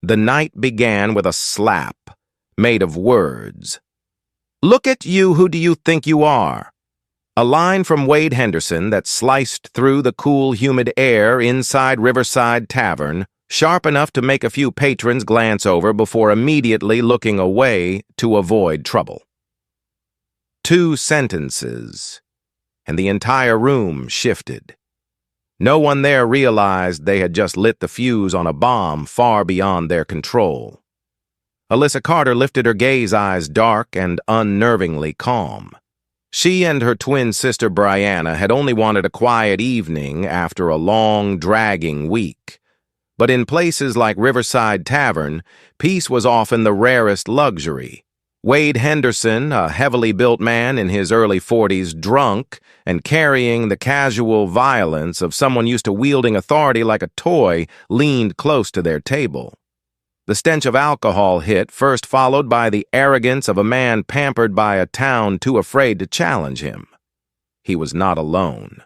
The night began with a slap, made of words. "Look at you, who do you think you are?" A line from Wade Henderson that sliced through the cool, humid air inside Riverside Tavern, sharp enough to make a few patrons glance over before immediately looking away to avoid trouble. 2 sentences, and the entire room shifted. No one there realized they had just lit the fuse on a bomb far beyond their control. Alyssa Carter lifted her gaze, eyes dark and unnervingly calm. She and her twin sister Brianna had only wanted a quiet evening after a long, dragging week. But in places like Riverside Tavern, peace was often the rarest luxury. Wade Henderson, a heavily built man in his early 40s, drunk and carrying the casual violence of someone used to wielding authority like a toy, leaned close to their table. The stench of alcohol hit, first followed by the arrogance of a man pampered by a town too afraid to challenge him. He was not alone.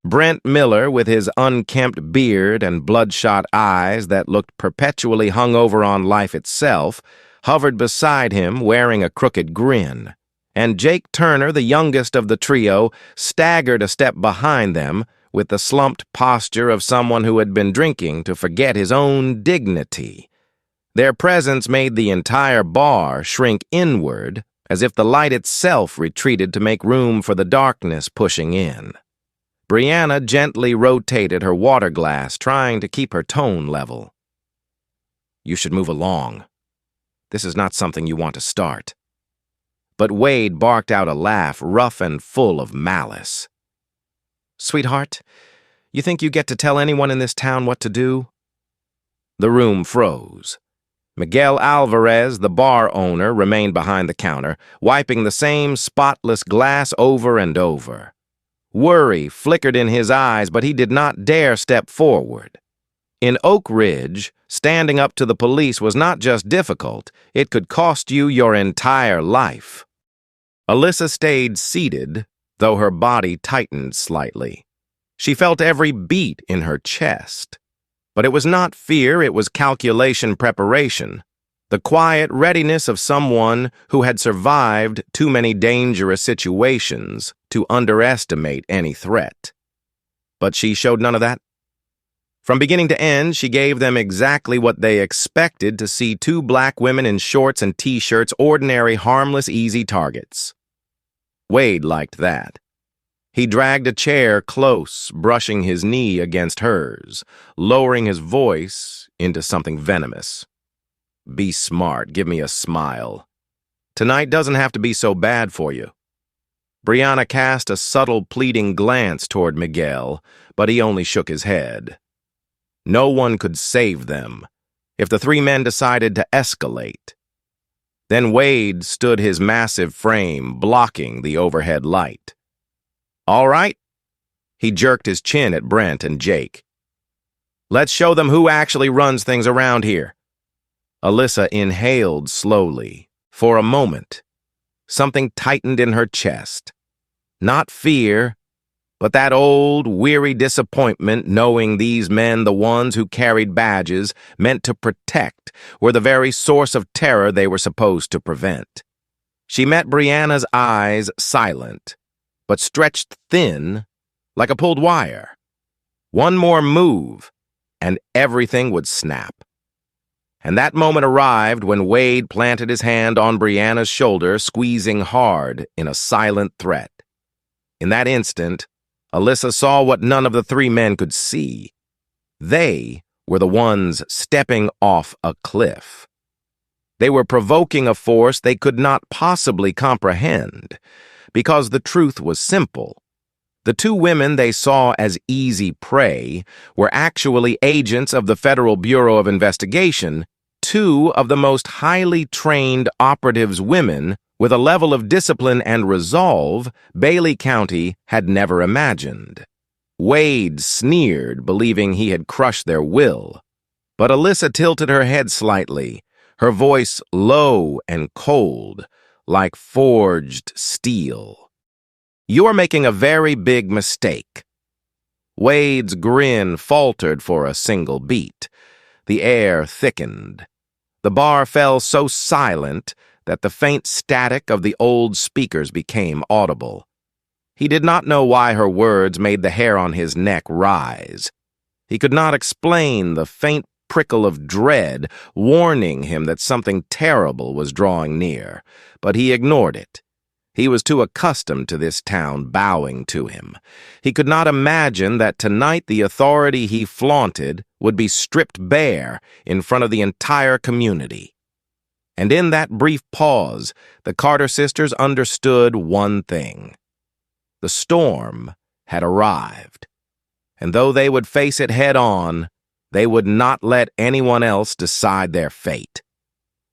Brent Miller, with his unkempt beard and bloodshot eyes that looked perpetually hungover on life itself, hovered beside him wearing a crooked grin, and Jake Turner, the youngest of the trio, staggered a step behind them with the slumped posture of someone who had been drinking to forget his own dignity. Their presence made the entire bar shrink inward, as if the light itself retreated to make room for the darkness pushing in. Brianna gently rotated her water glass, trying to keep her tone level. "You should move along. This is not something you want to start." But Wade barked out a laugh, rough and full of malice. "Sweetheart, you think you get to tell anyone in this town what to do?" The room froze. Miguel Alvarez, the bar owner, remained behind the counter, wiping the same spotless glass over and over. Worry flickered in his eyes, but he did not dare step forward. In Oak Ridge, standing up to the police was not just difficult, it could cost you your entire life. Alyssa stayed seated, though her body tightened slightly. She felt every beat in her chest. But it was not fear, it was calculation preparation. The quiet readiness of someone who had survived too many dangerous situations to underestimate any threat. But she showed none of that. From beginning to end, she gave them exactly what they expected to see: 2 black women in shorts and t-shirts, ordinary, harmless, easy targets. Wade liked that. He dragged a chair close, brushing his knee against hers, lowering his voice into something venomous. "Be smart, give me a smile. Tonight doesn't have to be so bad for you." Brianna cast a subtle, pleading glance toward Miguel, but he only shook his head. No one could save them if the 3 men decided to escalate. Then Wade stood his massive frame, blocking the overhead light. "All right." He jerked his chin at Brent and Jake. "Let's show them who actually runs things around here." Alyssa inhaled slowly. For a moment, something tightened in her chest. Not fear, but that old, weary disappointment knowing these men, the ones who carried badges meant to protect, were the very source of terror they were supposed to prevent. She met Brianna's eyes, silent, but stretched thin like a pulled wire. One more move, and everything would snap. And that moment arrived when Wade planted his hand on Brianna's shoulder, squeezing hard in a silent threat. In that instant, Alyssa saw what none of the 3 men could see. They were the ones stepping off a cliff. They were provoking a force they could not possibly comprehend, because the truth was simple. The 2 women they saw as easy prey were actually agents of the Federal Bureau of Investigation, 2 of the most highly trained operatives, women with a level of discipline and resolve Bailey County had never imagined. Wade sneered, believing he had crushed their will. But Alyssa tilted her head slightly, her voice low and cold, like forged steel. "You're making a very big mistake." Wade's grin faltered for a single beat. The air thickened. The bar fell so silent that the faint static of the old speakers became audible. He did not know why her words made the hair on his neck rise. He could not explain the faint prickle of dread warning him that something terrible was drawing near, but he ignored it. He was too accustomed to this town bowing to him. He could not imagine that tonight the authority he flaunted would be stripped bare in front of the entire community. And in that brief pause, the Carter sisters understood one thing. The storm had arrived, and though they would face it head-on, they would not let anyone else decide their fate.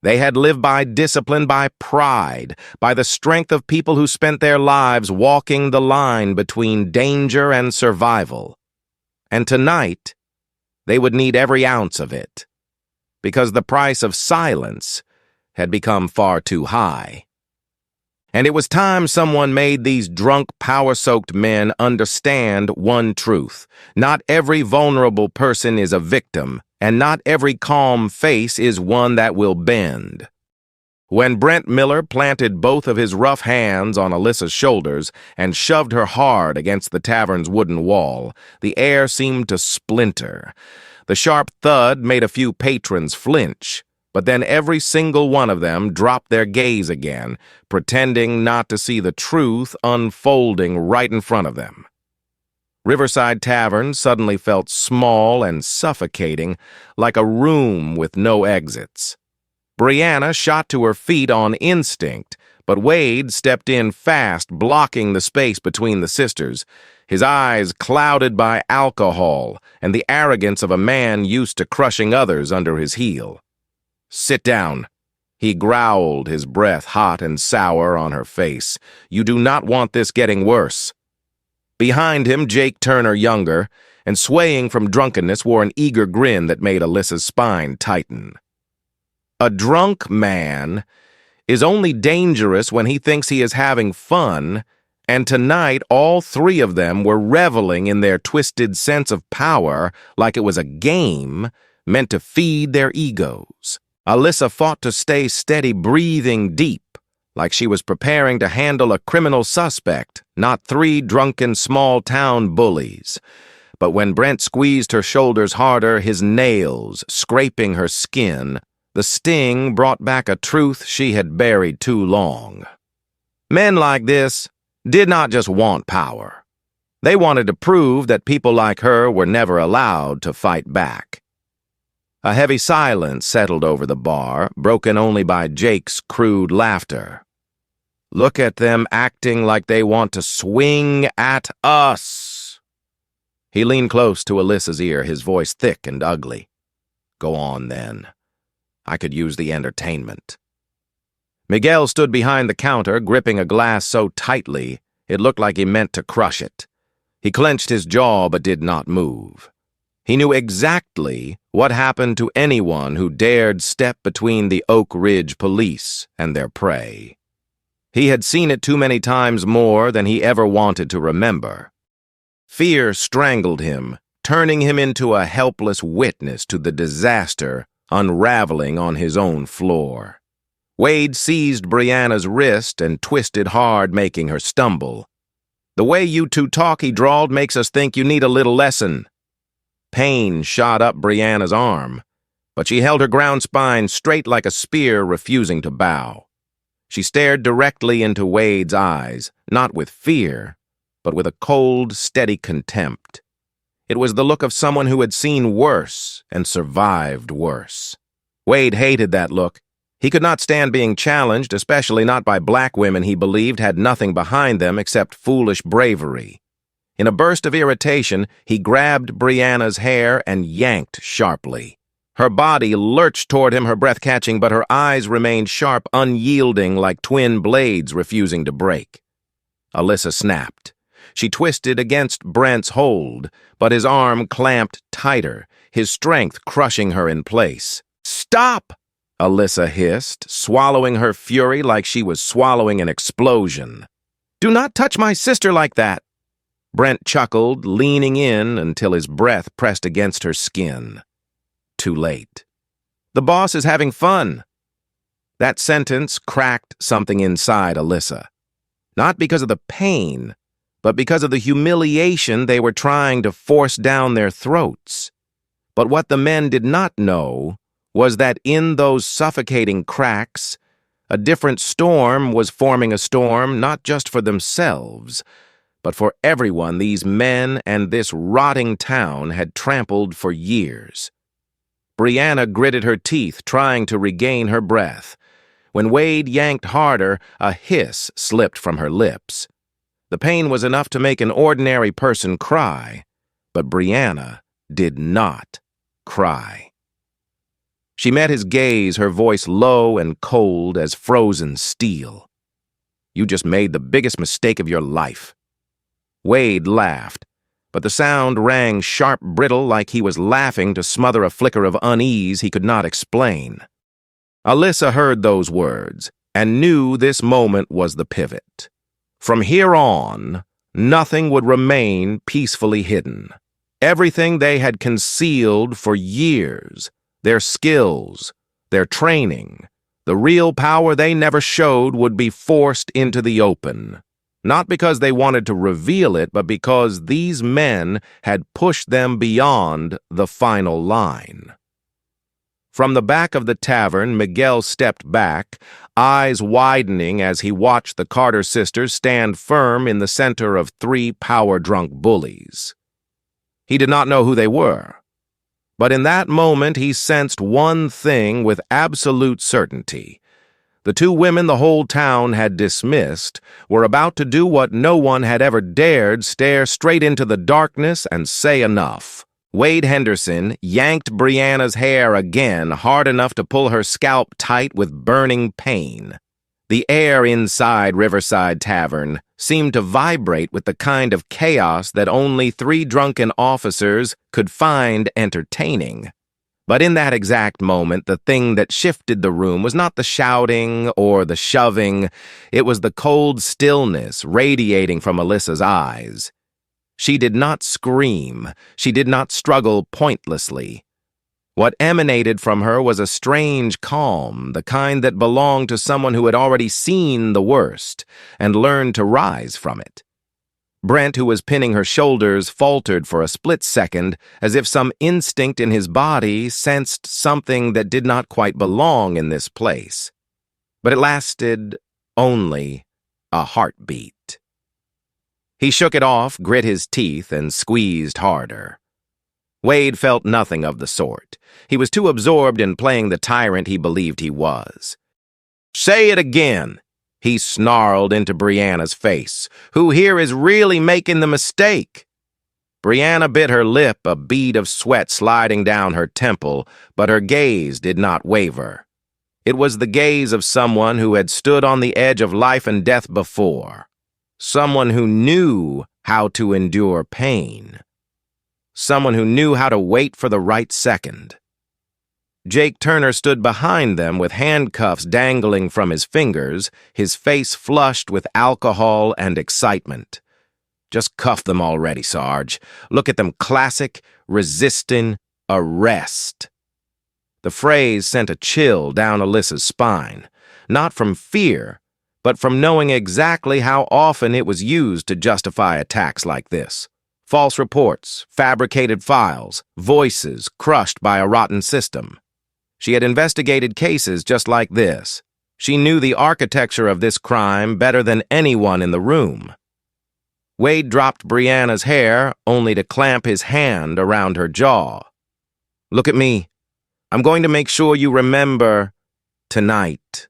They had lived by discipline, by pride, by the strength of people who spent their lives walking the line between danger and survival. And tonight, they would need every ounce of it, because the price of silence had become far too high. And it was time someone made these drunk, power-soaked men understand one truth. Not every vulnerable person is a victim, and not every calm face is one that will bend. When Brent Miller planted both of his rough hands on Alyssa's shoulders and shoved her hard against the tavern's wooden wall, the air seemed to splinter. The sharp thud made a few patrons flinch, but then every single one of them dropped their gaze again, pretending not to see the truth unfolding right in front of them. Riverside Tavern suddenly felt small and suffocating, like a room with no exits. Brianna shot to her feet on instinct, but Wade stepped in fast, blocking the space between the sisters, his eyes clouded by alcohol and the arrogance of a man used to crushing others under his heel. "Sit down," he growled, his breath hot and sour on her face. "You do not want this getting worse." Behind him, Jake Turner Younger, and swaying from drunkenness, wore an eager grin that made Alyssa's spine tighten. A drunk man is only dangerous when he thinks he is having fun, and tonight all three of them were reveling in their twisted sense of power like it was a game meant to feed their egos. Alyssa fought to stay steady, breathing deep, like she was preparing to handle a criminal suspect, not three drunken small-town bullies. But when Brent squeezed her shoulders harder, his nails scraping her skin, the sting brought back a truth she had buried too long. Men like this did not just want power. They wanted to prove that people like her were never allowed to fight back. A heavy silence settled over the bar, broken only by Jake's crude laughter. "Look at them acting like they want to swing at us." He leaned close to Alyssa's ear, his voice thick and ugly. "Go on, then. I could use the entertainment." Miguel stood behind the counter, gripping a glass so tightly it looked like he meant to crush it. He clenched his jaw but did not move. He knew exactly what happened to anyone who dared step between the Oak Ridge police and their prey. He had seen it too many times more than he ever wanted to remember. Fear strangled him, turning him into a helpless witness to the disaster unraveling on his own floor. Wade seized Brianna's wrist and twisted hard, making her stumble. "The way you two talk," he drawled, "makes us think you need a little lesson." Pain shot up Brianna's arm, but she held her ground spine straight like a spear, refusing to bow. She stared directly into Wade's eyes, not with fear, but with a cold, steady contempt. It was the look of someone who had seen worse and survived worse. Wade hated that look. He could not stand being challenged, especially not by black women he believed had nothing behind them except foolish bravery. In a burst of irritation, he grabbed Brianna's hair and yanked sharply. Her body lurched toward him, her breath catching, but her eyes remained sharp, unyielding, like twin blades refusing to break. Alyssa snapped. She twisted against Brent's hold, but his arm clamped tighter, his strength crushing her in place. "Stop!" Alyssa hissed, swallowing her fury like she was swallowing an explosion. "Do not touch my sister like that!" Brent chuckled, leaning in until his breath pressed against her skin. too late. "The boss is having fun." That sentence cracked something inside Alyssa. Not because of the pain, but because of the humiliation they were trying to force down their throats. But what the men did not know was that in those suffocating cracks, a different storm was forming, a storm not just for themselves, but for everyone these men and this rotting town had trampled for years. Brianna gritted her teeth, trying to regain her breath. When Wade yanked harder, a hiss slipped from her lips. The pain was enough to make an ordinary person cry, but Brianna did not cry. She met his gaze, her voice low and cold as frozen steel. "You just made the biggest mistake of your life." Wade laughed, but the sound rang sharp, brittle, like he was laughing to smother a flicker of unease he could not explain. Alyssa heard those words and knew this moment was the pivot. From here on, nothing would remain peacefully hidden. Everything they had concealed for years, their skills, their training, the real power they never showed would be forced into the open. Not because they wanted to reveal it, but because these men had pushed them beyond the final line. From the back of the tavern, Miguel stepped back, eyes widening as he watched the Carter sisters stand firm in the center of three power-drunk bullies. He did not know who they were, but in that moment he sensed one thing with absolute certainty. The two women the whole town had dismissed were about to do what no one had ever dared: stare straight into the darkness and say enough. Wade Henderson yanked Brianna's hair again, hard enough to pull her scalp tight with burning pain. The air inside Riverside Tavern seemed to vibrate with the kind of chaos that only three drunken officers could find entertaining. But in that exact moment, the thing that shifted the room was not the shouting or the shoving. It was the cold stillness radiating from Alyssa's eyes. She did not scream. She did not struggle pointlessly. What emanated from her was a strange calm, the kind that belonged to someone who had already seen the worst and learned to rise from it. Brent, who was pinning her shoulders, faltered for a split second, as if some instinct in his body sensed something that did not quite belong in this place. But it lasted only a heartbeat. He shook it off, grit his teeth, and squeezed harder. Wade felt nothing of the sort. He was too absorbed in playing the tyrant he believed he was. "Say it again," he snarled into Brianna's face. "Who here is really making the mistake?" Brianna bit her lip, a bead of sweat sliding down her temple, but her gaze did not waver. It was the gaze of someone who had stood on the edge of life and death before. Someone who knew how to endure pain. Someone who knew how to wait for the right second. Jake Turner stood behind them with handcuffs dangling from his fingers, his face flushed with alcohol and excitement. "Just cuff them already, Sarge. Look at them, classic, resisting, arrest." The phrase sent a chill down Alyssa's spine, not from fear, but from knowing exactly how often it was used to justify attacks like this. False reports, fabricated files, voices crushed by a rotten system. She had investigated cases just like this. She knew the architecture of this crime better than anyone in the room. Wade dropped Brianna's hair, only to clamp his hand around her jaw. "Look at me. I'm going to make sure you remember tonight,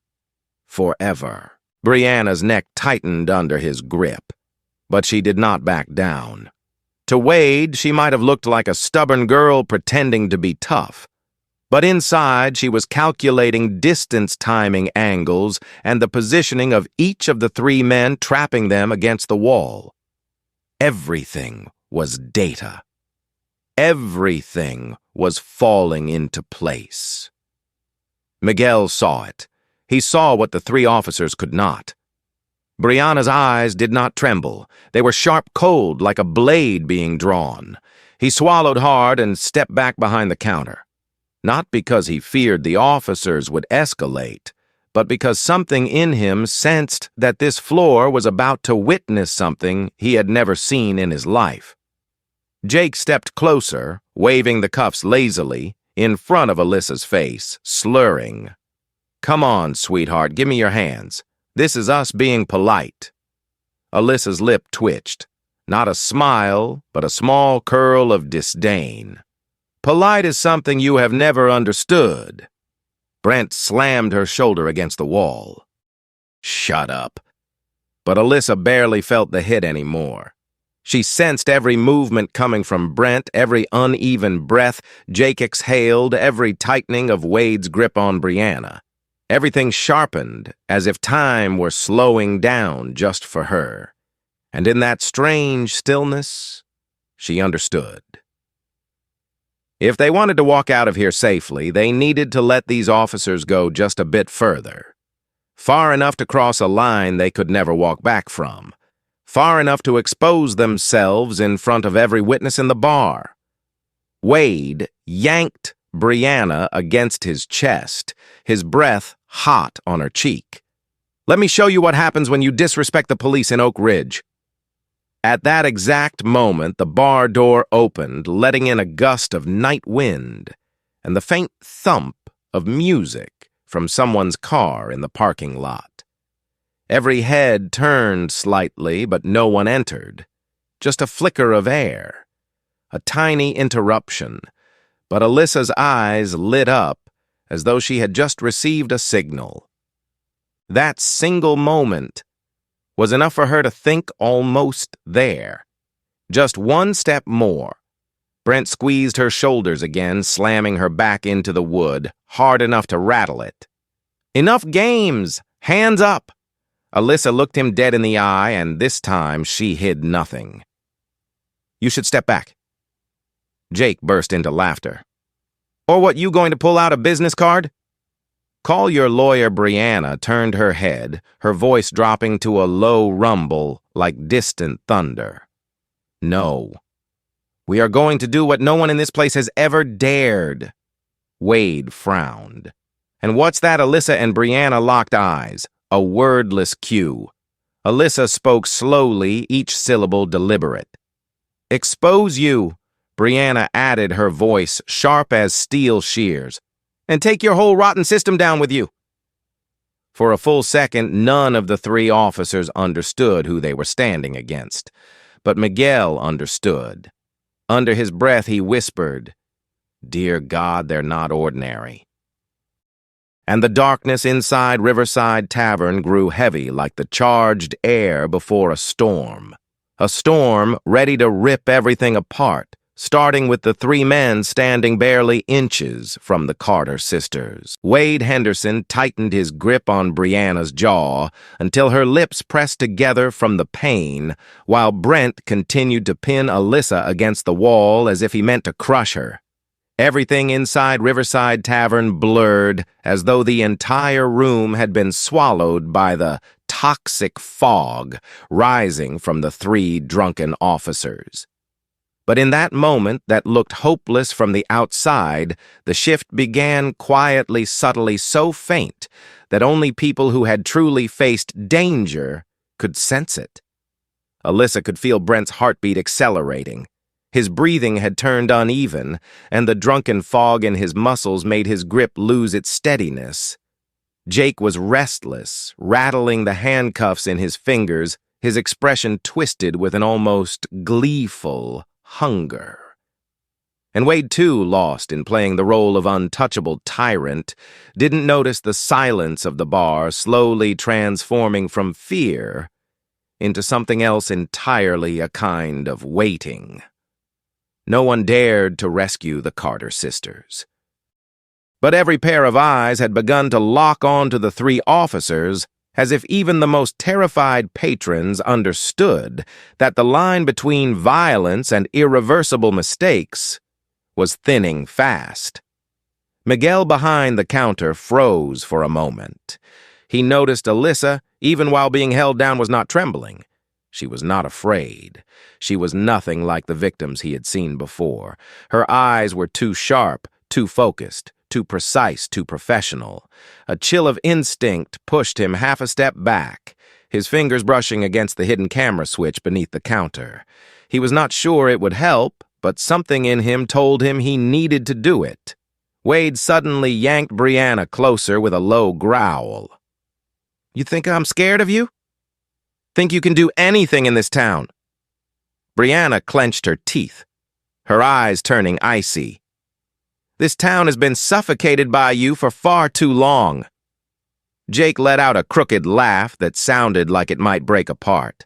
forever." Brianna's neck tightened under his grip, but she did not back down. To Wade, she might have looked like a stubborn girl pretending to be tough, but inside she was calculating distance timing angles and the positioning of each of the three men, trapping them against the wall. Everything was data. Everything was falling into place. Miguel saw it. He saw what the three officers could not. Brianna's eyes did not tremble. They were sharp cold, like a blade being drawn. He swallowed hard and stepped back behind the counter. not because he feared the officers would escalate, but because something in him sensed that this floor was about to witness something he had never seen in his life. Jake stepped closer, waving the cuffs lazily, in front of Alyssa's face, slurring. "Come on, sweetheart, give me your hands. This is us being polite." Alyssa's lip twitched. Not a smile, but a small curl of disdain. "Polite is something you have never understood." Brent slammed her shoulder against the wall. "Shut up." But Alyssa barely felt the hit anymore. She sensed every movement coming from Brent, every uneven breath Jake exhaled, every tightening of Wade's grip on Brianna. Everything sharpened, as if time were slowing down just for her. And in that strange stillness, she understood. If they wanted to walk out of here safely, they needed to let these officers go just a bit further. Far enough to cross a line they could never walk back from. Far enough to expose themselves in front of every witness in the bar. Wade yanked Brianna against his chest, his breath hot on her cheek. "Let me show you what happens when you disrespect the police in Oak Ridge." At that exact moment, the bar door opened, letting in a gust of night wind and the faint thump of music from someone's car in the parking lot. Every head turned slightly, but no one entered. Just a flicker of air. A tiny interruption, but Alyssa's eyes lit up as though she had just received a signal. That single moment was enough for her to think almost there. Just one step more. Brent squeezed her shoulders again, slamming her back into the wood, hard enough to rattle it. "Enough games! Hands up!" Alyssa looked him dead in the eye, and this time she hid nothing. "You should step back." Jake burst into laughter. "Or what, you going to pull out a business card?" Call Your Lawyer Brianna turned her head, her voice dropping to a low rumble like distant thunder. "No. We are going to do what no one in this place has ever dared." Wade frowned. "And what's that?" Alyssa and Brianna locked eyes, a wordless cue. Alyssa spoke slowly, each syllable deliberate. "Expose you," Brianna added, her voice sharp as steel shears. "And take your whole rotten system down with you." For a full second, none of the three officers understood who they were standing against. But Miguel understood. Under his breath, he whispered, "Dear God, they're not ordinary." And the darkness inside Riverside Tavern grew heavy like the charged air before a storm. A storm ready to rip everything apart, starting with the three men standing barely inches from the Carter sisters. Wade Henderson tightened his grip on Brianna's jaw until her lips pressed together from the pain, while Brent continued to pin Alyssa against the wall as if he meant to crush her. Everything inside Riverside Tavern blurred, as though the entire room had been swallowed by the toxic fog rising from the three drunken officers. But in that moment that looked hopeless from the outside, the shift began quietly, subtly, so faint that only people who had truly faced danger could sense it. Alyssa could feel Brent's heartbeat accelerating. His breathing had turned uneven, and the drunken fog in his muscles made his grip lose its steadiness. Jake was restless, rattling the handcuffs in his fingers, his expression twisted with an almost gleeful hunger. And Wade, too, lost in playing the role of untouchable tyrant, didn't notice the silence of the bar slowly transforming from fear into something else entirely, a kind of waiting. No one dared to rescue the Carter sisters. But every pair of eyes had begun to lock onto the three officers, as if even the most terrified patrons understood that the line between violence and irreversible mistakes was thinning fast. Miguel behind the counter froze for a moment. He noticed Alyssa, even while being held down, was not trembling. She was not afraid. She was nothing like the victims he had seen before. Her eyes were too sharp, Too focused, too precise, too professional. A chill of instinct pushed him half a step back, his fingers brushing against the hidden camera switch beneath the counter. He was not sure it would help, but something in him told him he needed to do it. Wade suddenly yanked Brianna closer with a low growl. "You think I'm scared of you? Think you can do anything in this town?" Brianna clenched her teeth, her eyes turning icy. "This town has been suffocated by you for far too long." Jake let out a crooked laugh that sounded like it might break apart.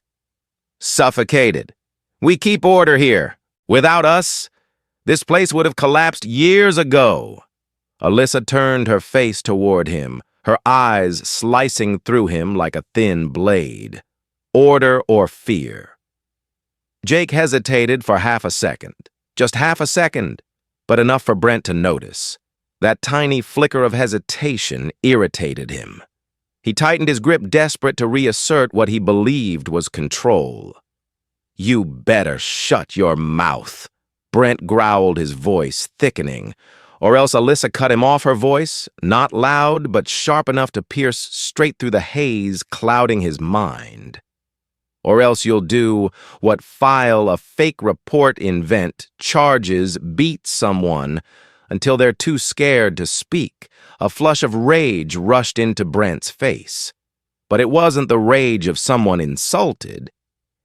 "Suffocated. We keep order here. Without us, this place would have collapsed years ago." Alyssa turned her face toward him, her eyes slicing through him like a thin blade. Order or fear? Jake hesitated for half a second. Just half a second, but enough for Brent to notice. That tiny flicker of hesitation irritated him. He tightened his grip, desperate to reassert what he believed was control. "You better shut your mouth," Brent growled, his voice thickening. Or else Alyssa cut him off, her voice, not loud, but sharp enough to pierce straight through the haze clouding his mind. "Or else you'll do what file a fake report, invent charges, beat someone until they're too scared to speak." A flush of rage rushed into Brent's face. But it wasn't the rage of someone insulted.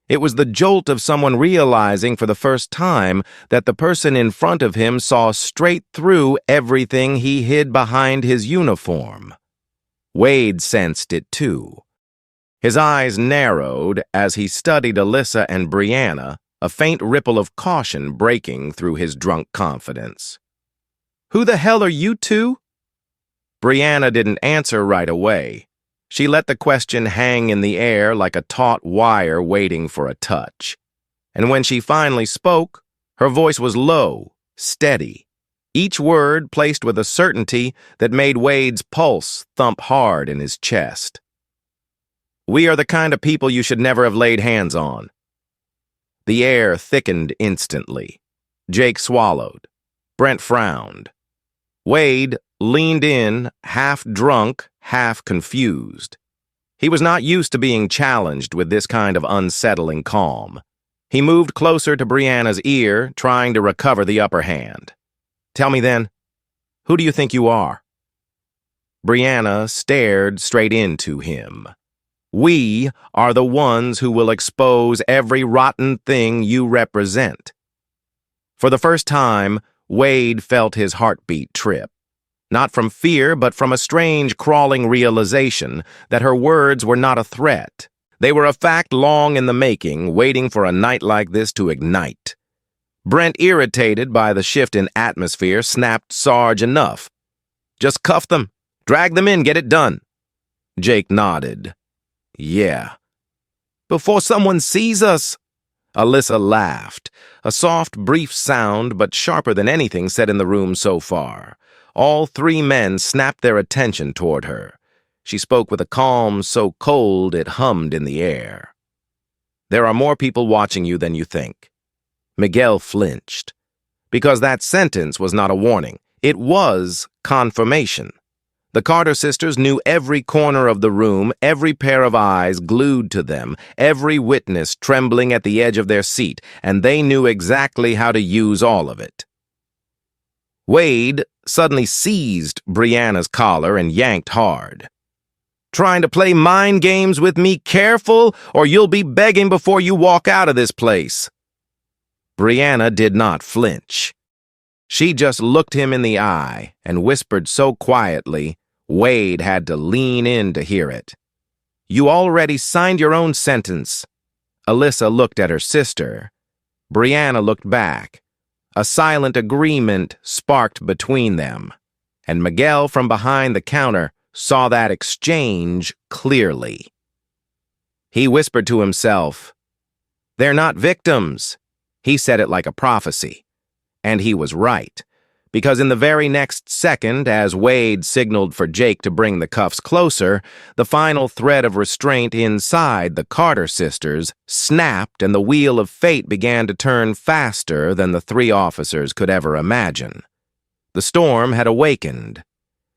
It was the jolt of someone realizing for the first time that the person in front of him saw straight through everything he hid behind his uniform. Wade sensed it too. His eyes narrowed as he studied Alyssa and Brianna, a faint ripple of caution breaking through his drunk confidence. "Who the hell are you two?" Brianna didn't answer right away. She let the question hang in the air like a taut wire waiting for a touch. And when she finally spoke, her voice was low, steady, each word placed with a certainty that made Wade's pulse thump hard in his chest. "We are the kind of people you should never have laid hands on." The air thickened instantly. Jake swallowed. Brent frowned. Wade leaned in, half drunk, half confused. He was not used to being challenged with this kind of unsettling calm. He moved closer to Brianna's ear, trying to recover the upper hand. "Tell me then, who do you think you are?" Brianna stared straight into him. "We are the ones who will expose every rotten thing you represent." For the first time, Wade felt his heartbeat trip. Not from fear, but from a strange, crawling realization that her words were not a threat. They were a fact long in the making, waiting for a night like this to ignite. Brent, irritated by the shift in atmosphere, snapped Sarge enough. "Just cuff them. Drag them in, get it done." Jake nodded. "Yeah." "Before someone sees us." Alyssa laughed, a soft, brief sound, but sharper than anything said in the room so far. All three men snapped their attention toward her. She spoke with a calm so cold it hummed in the air. "There are more people watching you than you think." Miguel flinched. Because that sentence was not a warning. It was confirmation. The Carter sisters knew every corner of the room, every pair of eyes glued to them, every witness trembling at the edge of their seat, and they knew exactly how to use all of it. Wade suddenly seized Brianna's collar and yanked hard. "Trying to play mind games with me? Careful, or you'll be begging before you walk out of this place." Brianna did not flinch. She just looked him in the eye and whispered so quietly, Wade had to lean in to hear it. "You already signed your own sentence." Alyssa looked at her sister. Brianna looked back. A silent agreement sparked between them, and Miguel from behind the counter saw that exchange clearly. He whispered to himself, "They're not victims." He said it like a prophecy. And he was right, because in the very next second, as Wade signaled for Jake to bring the cuffs closer, the final thread of restraint inside the Carter sisters snapped and the wheel of fate began to turn faster than the three officers could ever imagine. The storm had awakened,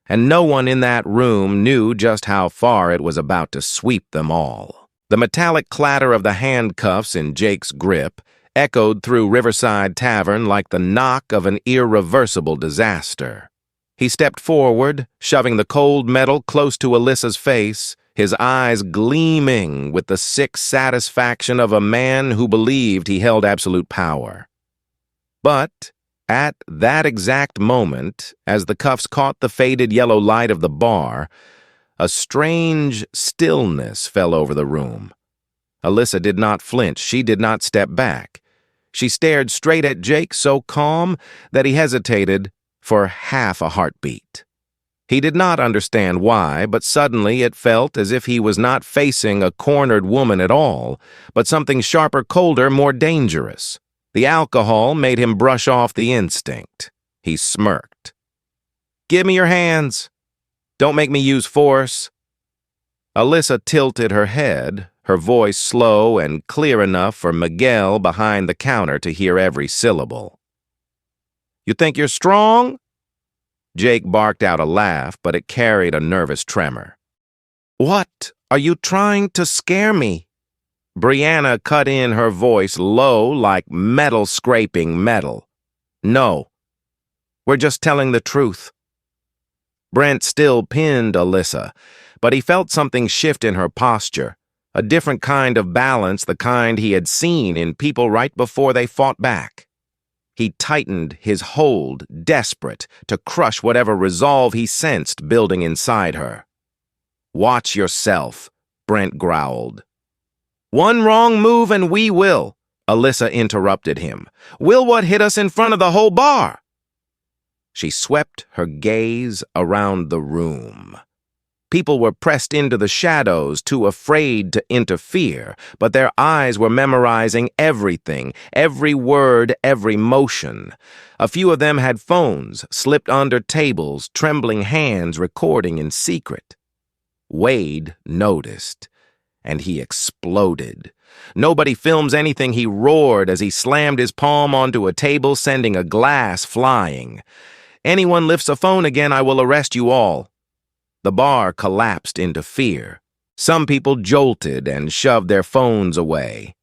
and no one in that room knew just how far it was about to sweep them all. The metallic clatter of the handcuffs in Jake's grip echoed through Riverside Tavern like the knock of an irreversible disaster. He stepped forward, shoving the cold metal close to Alyssa's face, his eyes gleaming with the sick satisfaction of a man who believed he held absolute power. But at that exact moment, as the cuffs caught the faded yellow light of the bar, a strange stillness fell over the room. Alyssa did not flinch. She did not step back. She stared straight at Jake, so calm that he hesitated for half a heartbeat. He did not understand why, but suddenly it felt as if he was not facing a cornered woman at all, but something sharper, colder, more dangerous. The alcohol made him brush off the instinct. He smirked. "Give me your hands. Don't make me use force." Alyssa tilted her head, her voice slow and clear enough for Miguel behind the counter to hear every syllable. "You think you're strong?" Jake barked out a laugh, but it carried a nervous tremor. "What? Are you trying to scare me?" Brianna cut in, her voice low like metal scraping metal. "No. We're just telling the truth." Brent still pinned Alyssa, but he felt something shift in her posture, a different kind of balance, the kind he had seen in people right before they fought back. He tightened his hold, desperate to crush whatever resolve he sensed building inside her. "Watch yourself," Brent growled. "One wrong move and we will," Alyssa interrupted him. "Will what hit us in front of the whole bar?" She swept her gaze around the room. People were pressed into the shadows, too afraid to interfere, but their eyes were memorizing everything, every word, every motion. A few of them had phones, slipped under tables, trembling hands recording in secret. Wade noticed, and he exploded. "Nobody films anything," he roared as he slammed his palm onto a table, sending a glass flying. "Anyone lifts a phone again, I will arrest you all." The bar collapsed into fear. Some people jolted and shoved their phones away.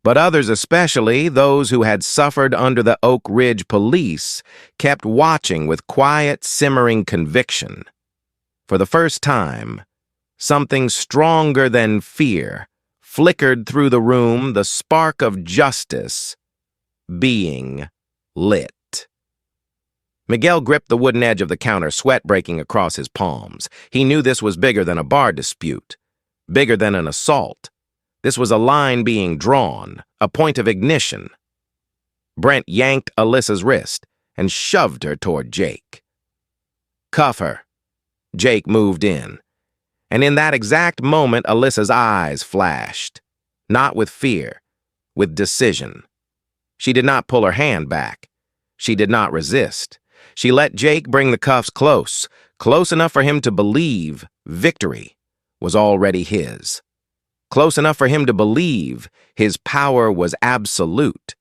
But others, especially those who had suffered under the Oak Ridge police, kept watching with quiet, simmering conviction. For the first time, something stronger than fear flickered through the room, the spark of justice being lit. Miguel gripped the wooden edge of the counter, sweat breaking across his palms. He knew this was bigger than a bar dispute, bigger than an assault. This was a line being drawn, a point of ignition. Brent yanked Alyssa's wrist and shoved her toward Jake. "Cuff her." Jake moved in. And in that exact moment, Alyssa's eyes flashed. Not with fear, with decision. She did not pull her hand back. She did not resist. She let Jake bring the cuffs close, close enough for him to believe victory was already his. Close enough for him to believe his power was absolute.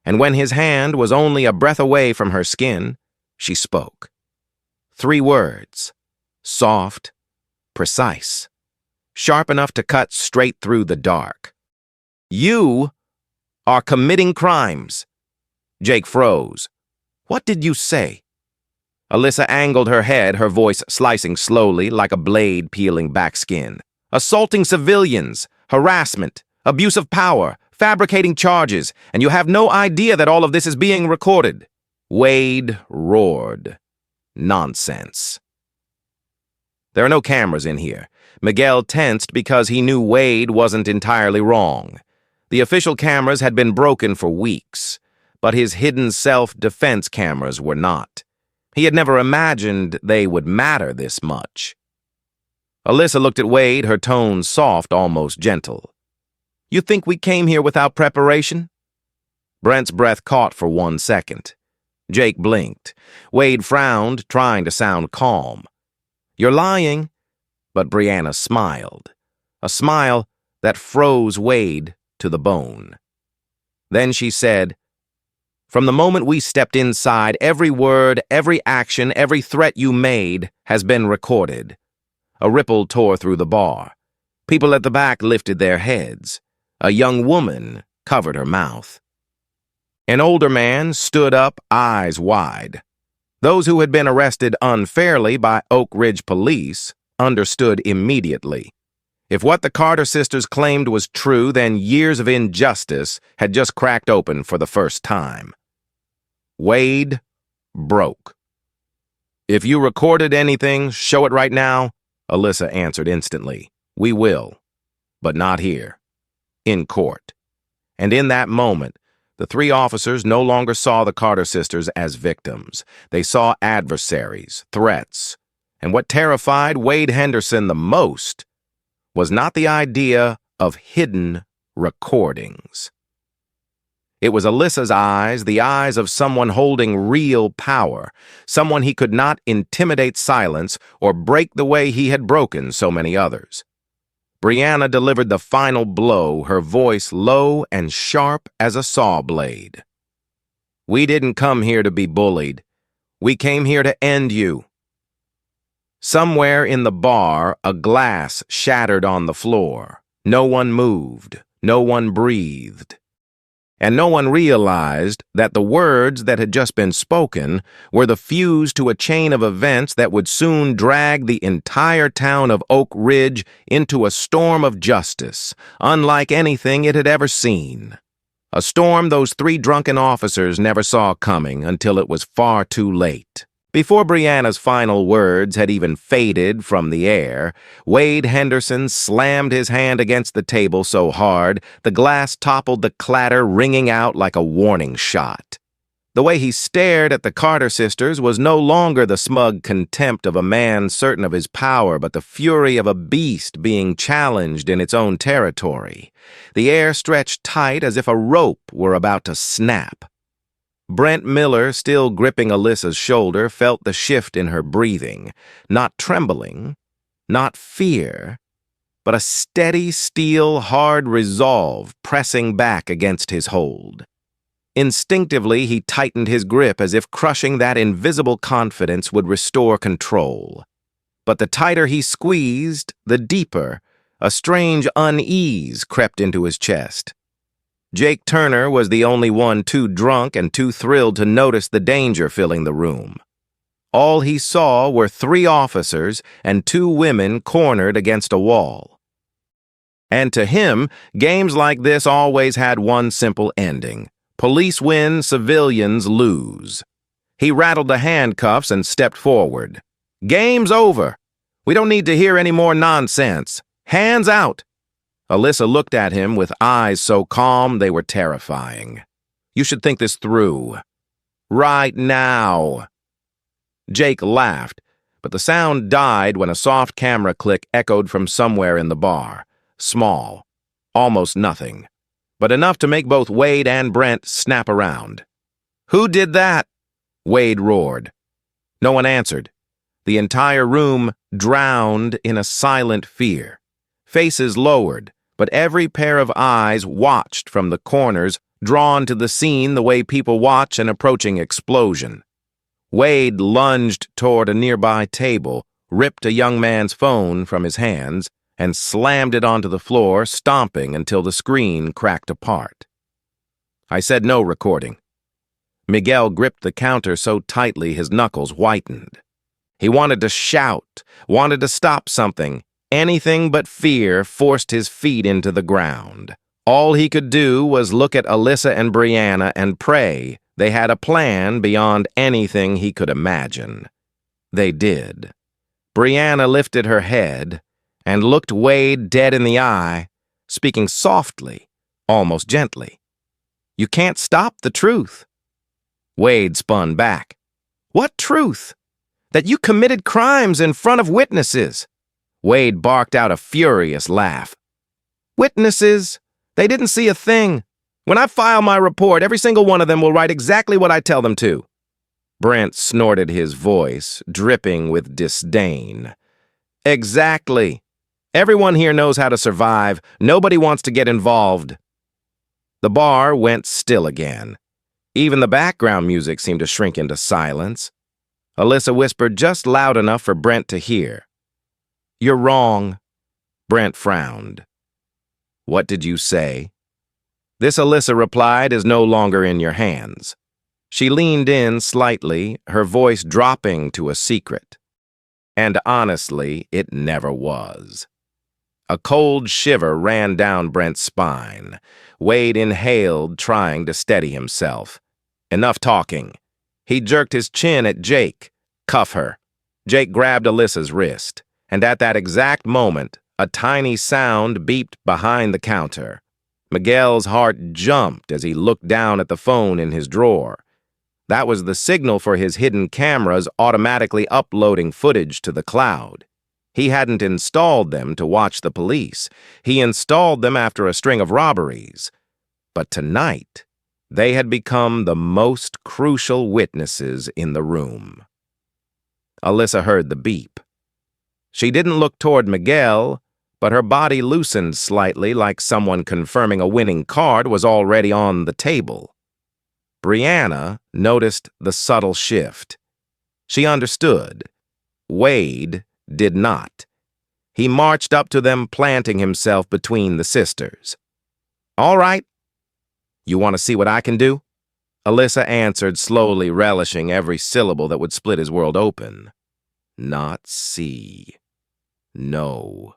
And when his hand was only a breath away from her skin, she spoke. 3 words, soft, precise, sharp enough to cut straight through the dark. "You are committing crimes." Jake froze. "What did you say?" Alyssa angled her head, her voice slicing slowly like a blade peeling back skin. "Assaulting civilians, harassment, abuse of power, fabricating charges, and you have no idea that all of this is being recorded." Wade roared. "Nonsense." "There are no cameras in here." Miguel tensed because he knew Wade wasn't entirely wrong. The official cameras had been broken for weeks, but his hidden self-defense cameras were not. He had never imagined they would matter this much. Alyssa looked at Wade, her tone soft, almost gentle. "You think we came here without preparation?" Brent's breath caught for 1 second. Jake blinked. Wade frowned, trying to sound calm. "You're lying." But Brianna smiled. A smile that froze Wade to the bone. Then she said, From the moment we stepped inside, every word, every action, every threat you made has been recorded. A ripple tore through the bar. People at the back lifted their heads. A young woman covered her mouth. An older man stood up, eyes wide. Those who had been arrested unfairly by Oak Ridge police understood immediately. If what the Carter sisters claimed was true, then years of injustice had just cracked open for the first time. Wade broke. "If you recorded anything, show it right now," Alyssa answered instantly. "We will, but not here. In court." And in that moment, the three officers no longer saw the Carter sisters as victims. They saw adversaries, threats, and what terrified Wade Henderson the most was not the idea of hidden recordings. It was Alyssa's eyes, the eyes of someone holding real power, someone he could not intimidate, silence, or break the way he had broken so many others. Brianna delivered the final blow, her voice low and sharp as a saw blade. "We didn't come here to be bullied. We came here to end you." Somewhere in the bar, a glass shattered on the floor. No one moved, no one breathed. And no one realized that the words that had just been spoken were the fuse to a chain of events that would soon drag the entire town of Oak Ridge into a storm of justice, unlike anything it had ever seen. A storm those three drunken officers never saw coming until it was far too late. Before Brianna's final words had even faded from the air, Wade Henderson slammed his hand against the table so hard the glass toppled, the clatter ringing out like a warning shot. The way he stared at the Carter sisters was no longer the smug contempt of a man certain of his power, but the fury of a beast being challenged in its own territory. The air stretched tight as if a rope were about to snap. Brent Miller, still gripping Alyssa's shoulder, felt the shift in her breathing. Not trembling, not fear, but a steady, steel, hard resolve pressing back against his hold. Instinctively, he tightened his grip as if crushing that invisible confidence would restore control. But the tighter he squeezed, the deeper, a strange unease crept into his chest. Jake Turner was the only one too drunk and too thrilled to notice the danger filling the room. All he saw were three officers and two women cornered against a wall. And to him, games like this always had one simple ending. Police win, civilians lose. He rattled the handcuffs and stepped forward. "Game's over. We don't need to hear any more nonsense. Hands out." Alyssa looked at him with eyes so calm they were terrifying. "You should think this through. Right now." Jake laughed, but the sound died when a soft camera click echoed from somewhere in the bar. Small, almost nothing, but enough to make both Wade and Brent snap around. "Who did that?" Wade roared. No one answered. The entire room drowned in a silent fear. Faces lowered, but every pair of eyes watched from the corners, drawn to the scene the way people watch an approaching explosion. Wade lunged toward a nearby table, ripped a young man's phone from his hands, and slammed it onto the floor, stomping until the screen cracked apart. "I said no recording." Miguel gripped the counter so tightly his knuckles whitened. He wanted to shout, wanted to stop something. Anything but fear forced his feet into the ground. All he could do was look at Alyssa and Brianna and pray they had a plan beyond anything he could imagine. They did. Brianna lifted her head and looked Wade dead in the eye, speaking softly, almost gently. "You can't stop the truth." Wade spun back. "What truth? That you committed crimes in front of witnesses." Wade barked out a furious laugh. "Witnesses? They didn't see a thing. When I file my report, every single one of them will write exactly what I tell them to." Brent snorted, his voice dripping with disdain. "Exactly. Everyone here knows how to survive. Nobody wants to get involved." The bar went still again. Even the background music seemed to shrink into silence. Alyssa whispered just loud enough for Brent to hear. "You're wrong." Brent frowned. "What did you say?" "This," Alyssa replied, "is no longer in your hands." She leaned in slightly, her voice dropping to a secret. And honestly, it never was. A cold shiver ran down Brent's spine. Wade inhaled, trying to steady himself. "Enough talking." He jerked his chin at Jake. "Cuff her." Jake grabbed Alyssa's wrist, and at that exact moment, a tiny sound beeped behind the counter. Miguel's heart jumped as he looked down at the phone in his drawer. That was the signal for his hidden cameras automatically uploading footage to the cloud. He hadn't installed them to watch the police. He installed them after a string of robberies. But tonight, they had become the most crucial witnesses in the room. Alyssa heard the beep. She didn't look toward Miguel, but her body loosened slightly like someone confirming a winning card was already on the table. Brianna noticed the subtle shift. She understood. Wade did not. He marched up to them, planting himself between the sisters. "All right. You want to see what I can do?" Alyssa answered, slowly relishing every syllable that would split his world open. "Not see. No."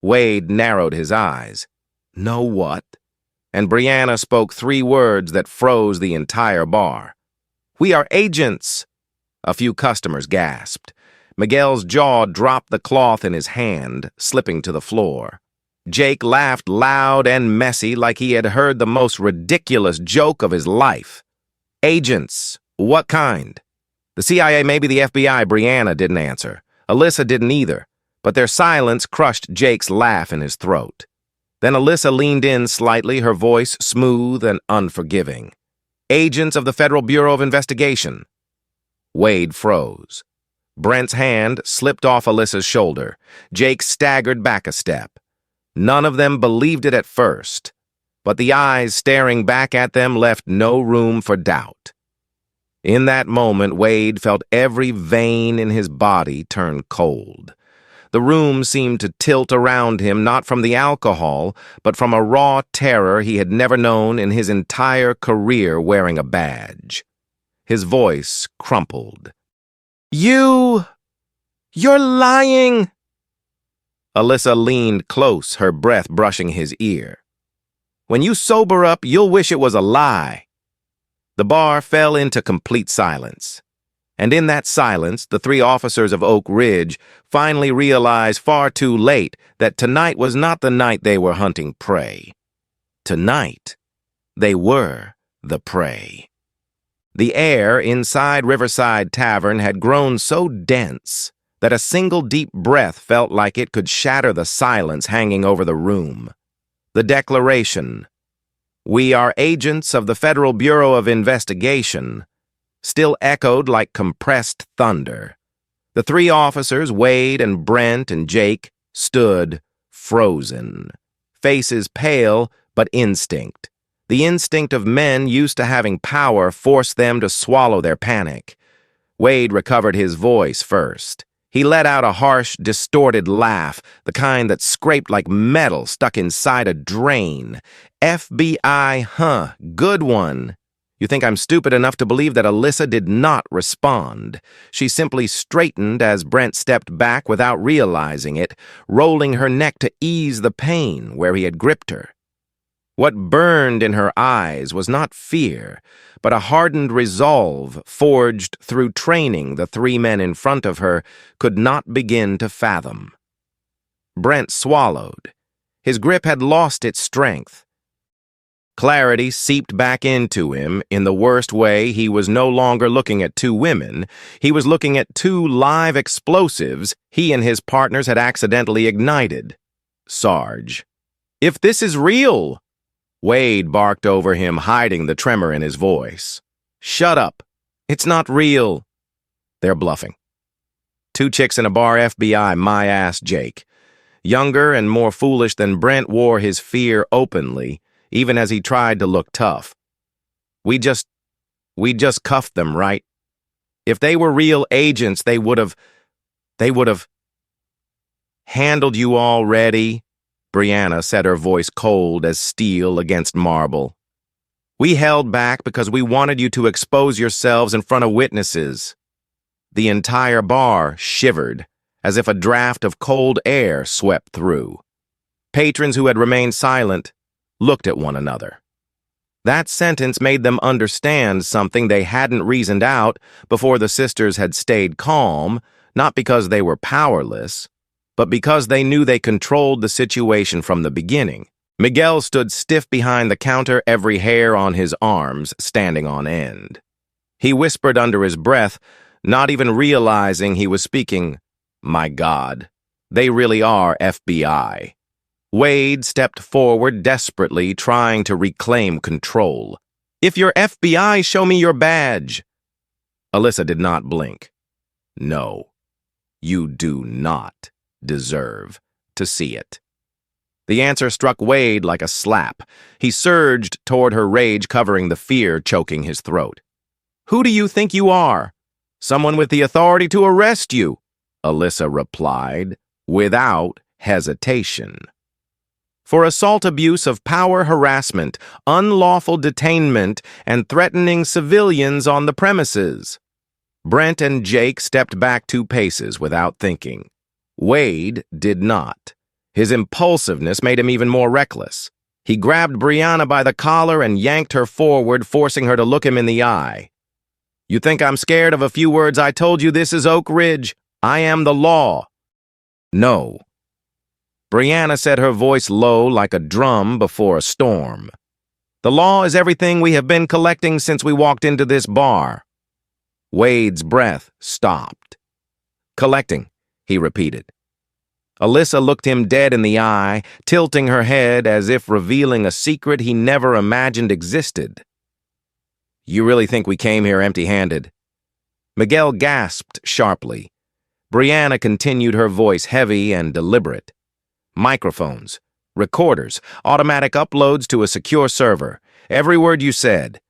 Wade narrowed his eyes. "Know what?" And Brianna spoke 3 words that froze the entire bar. "We are agents." A few customers gasped. Miguel's jaw dropped the cloth in his hand, slipping to the floor. Jake laughed loud and messy like he had heard the most ridiculous joke of his life. "Agents? What kind?" "The CIA, maybe the FBI," Brianna didn't answer. Alyssa didn't either, but their silence crushed Jake's laugh in his throat. Then Alyssa leaned in slightly, her voice smooth and unforgiving. "Agents of the Federal Bureau of Investigation." Wade froze. Brent's hand slipped off Alyssa's shoulder. Jake staggered back a step. None of them believed it at first, but the eyes staring back at them left no room for doubt. In that moment, Wade felt every vein in his body turn cold. The room seemed to tilt around him, not from the alcohol, but from a raw terror he had never known in his entire career wearing a badge. His voice crumpled. You're lying!" Alyssa leaned close, her breath brushing his ear. "When you sober up, you'll wish it was a lie." The bar fell into complete silence. And in that silence, the 3 officers of Oak Ridge finally realized far too late that tonight was not the night they were hunting prey. Tonight, they were the prey. The air inside Riverside Tavern had grown so dense that a single deep breath felt like it could shatter the silence hanging over the room. The declaration, "We are agents of the Federal Bureau of Investigation," still echoed like compressed thunder. The 3 officers, Wade and Brent and Jake, stood frozen, faces pale but instinct. The instinct of men used to having power forced them to swallow their panic. Wade recovered his voice first. He let out a harsh, distorted laugh, the kind that scraped like metal stuck inside a drain. "FBI, huh? Good one." You think I'm stupid enough to believe that Alyssa did not respond. She simply straightened as Brent stepped back without realizing it, rolling her neck to ease the pain where he had gripped her. What burned in her eyes was not fear, but a hardened resolve forged through training the 3 men in front of her could not begin to fathom. Brent swallowed. His grip had lost its strength. Clarity seeped back into him. In the worst way, he was no longer looking at 2 women. He was looking at 2 live explosives he and his partners had accidentally ignited. "Sarge, if this is real!" Wade barked over him, hiding the tremor in his voice. "Shut up. It's not real." "They're bluffing." 2 chicks in a bar, FBI, my ass, Jake. Younger and more foolish than Brent wore his fear openly, even as he tried to look tough. "We just We just cuffed them, right? If they were real agents, they would have handled you already, Brianna said, her voice cold as steel against marble. We held back because we wanted you to expose yourselves in front of witnesses. The entire bar shivered, as if a draft of cold air swept through. Patrons who had remained silent looked at one another. That sentence made them understand something they hadn't reasoned out before the sisters had stayed calm, not because they were powerless, but because they knew they controlled the situation from the beginning. Miguel stood stiff behind the counter, every hair on his arms standing on end. He whispered under his breath, not even realizing he was speaking. My God, they really are FBI. Wade stepped forward desperately, trying to reclaim control. If you're FBI, show me your badge. Alyssa did not blink. No, you do not deserve to see it. The answer struck Wade like a slap. He surged toward her, rage covering the fear choking his throat. Who do you think you are? Someone with the authority to arrest you, Alyssa replied, without hesitation. For assault, abuse of power, harassment, unlawful detainment, and threatening civilians on the premises. Brent and Jake stepped back 2 paces without thinking. Wade did not. His impulsiveness made him even more reckless. He grabbed Brianna by the collar and yanked her forward, forcing her to look him in the eye. You think I'm scared of a few words? I told you this is Oak Ridge. I am the law. No. Brianna said, her voice low like a drum before a storm. The law is everything we have been collecting since we walked into this bar. Wade's breath stopped. Collecting, he repeated. Alyssa looked him dead in the eye, tilting her head as if revealing a secret he never imagined existed. You really think we came here empty-handed? Miguel gasped sharply. Brianna continued, her voice heavy and deliberate. Microphones, recorders, automatic uploads to a secure server. Every word you said.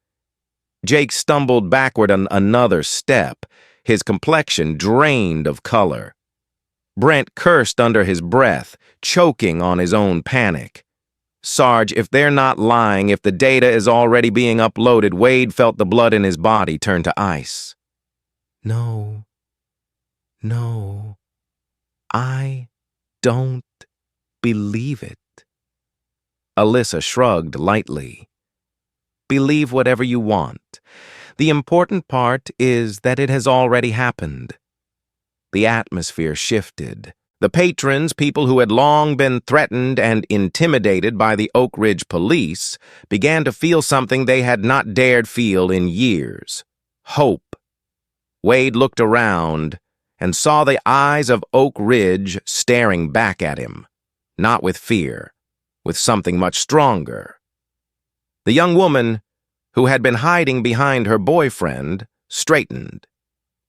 Jake stumbled backward another step, his complexion drained of color. Brent cursed under his breath, choking on his own panic. Sarge, if they're not lying, if the data is already being uploaded, Wade felt the blood in his body turn to ice. No, I don't believe it. Alyssa shrugged lightly. Believe whatever you want. The important part is that it has already happened. The atmosphere shifted. The patrons, people who had long been threatened and intimidated by the Oak Ridge police, began to feel something they had not dared feel in years. Hope. Wade looked around and saw the eyes of Oak Ridge staring back at him, not with fear, with something much stronger. The young woman, who had been hiding behind her boyfriend, straightened.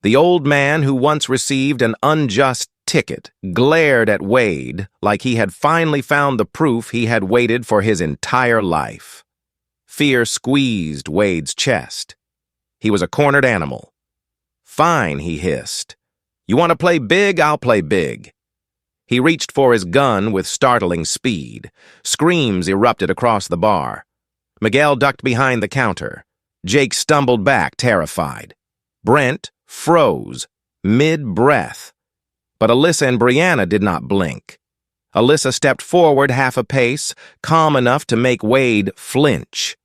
The old man, who once received an unjust ticket, glared at Wade like he had finally found the proof he had waited for his entire life. Fear squeezed Wade's chest. He was a cornered animal. Fine, he hissed. You want to play big? I'll play big. He reached for his gun with startling speed. Screams erupted across the bar. Miguel ducked behind the counter. Jake stumbled back, terrified. Brent froze, mid-breath. But Alyssa and Brianna did not blink. Alyssa stepped forward half a pace, calm enough to make Wade flinch.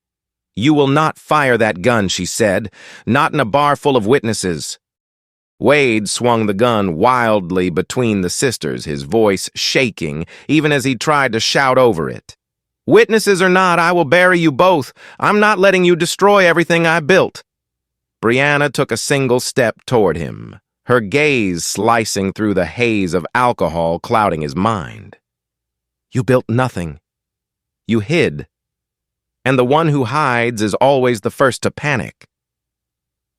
You will not fire that gun, she said, not in a bar full of witnesses. Wade swung the gun wildly between the sisters, his voice shaking, even as he tried to shout over it. Witnesses or not, I will bury you both. I'm not letting you destroy everything I built. Brianna took a single step toward him, her gaze slicing through the haze of alcohol clouding his mind. You built nothing. You hid. And the one who hides is always the first to panic.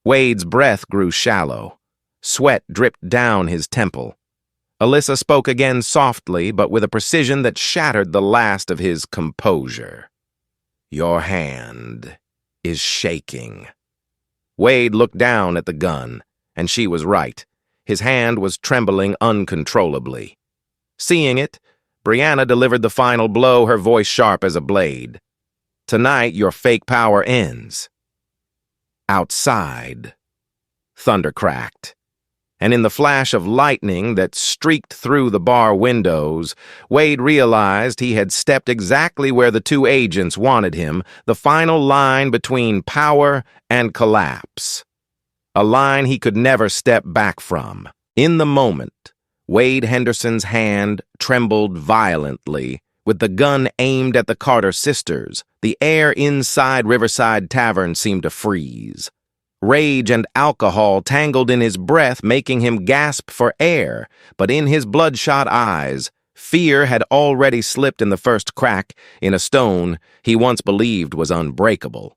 Wade's breath grew shallow. Sweat dripped down his temple. Alyssa spoke again softly, but with a precision that shattered the last of his composure. Your hand is shaking. Wade looked down at the gun, and she was right. His hand was trembling uncontrollably. Seeing it, Brianna delivered the final blow, her voice sharp as a blade. "Tonight, your fake power ends." Outside, thunder cracked, and in the flash of lightning that streaked through the bar windows, Wade realized he had stepped exactly where the two agents wanted him, the final line between power and collapse. A line he could never step back from. In the moment, Wade Henderson's hand trembled violently. With the gun aimed at the Carter sisters, the air inside Riverside Tavern seemed to freeze. Rage and alcohol tangled in his breath, making him gasp for air, but in his bloodshot eyes, fear had already slipped in the first crack in a stone he once believed was unbreakable.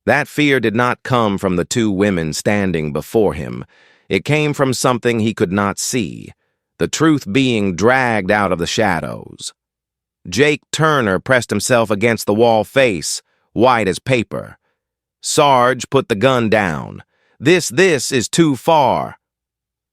That fear did not come from the two women standing before him. It came from something he could not see, the truth being dragged out of the shadows. Jake Turner pressed himself against the wall face, white as paper. Sarge put the gun down. This is too far.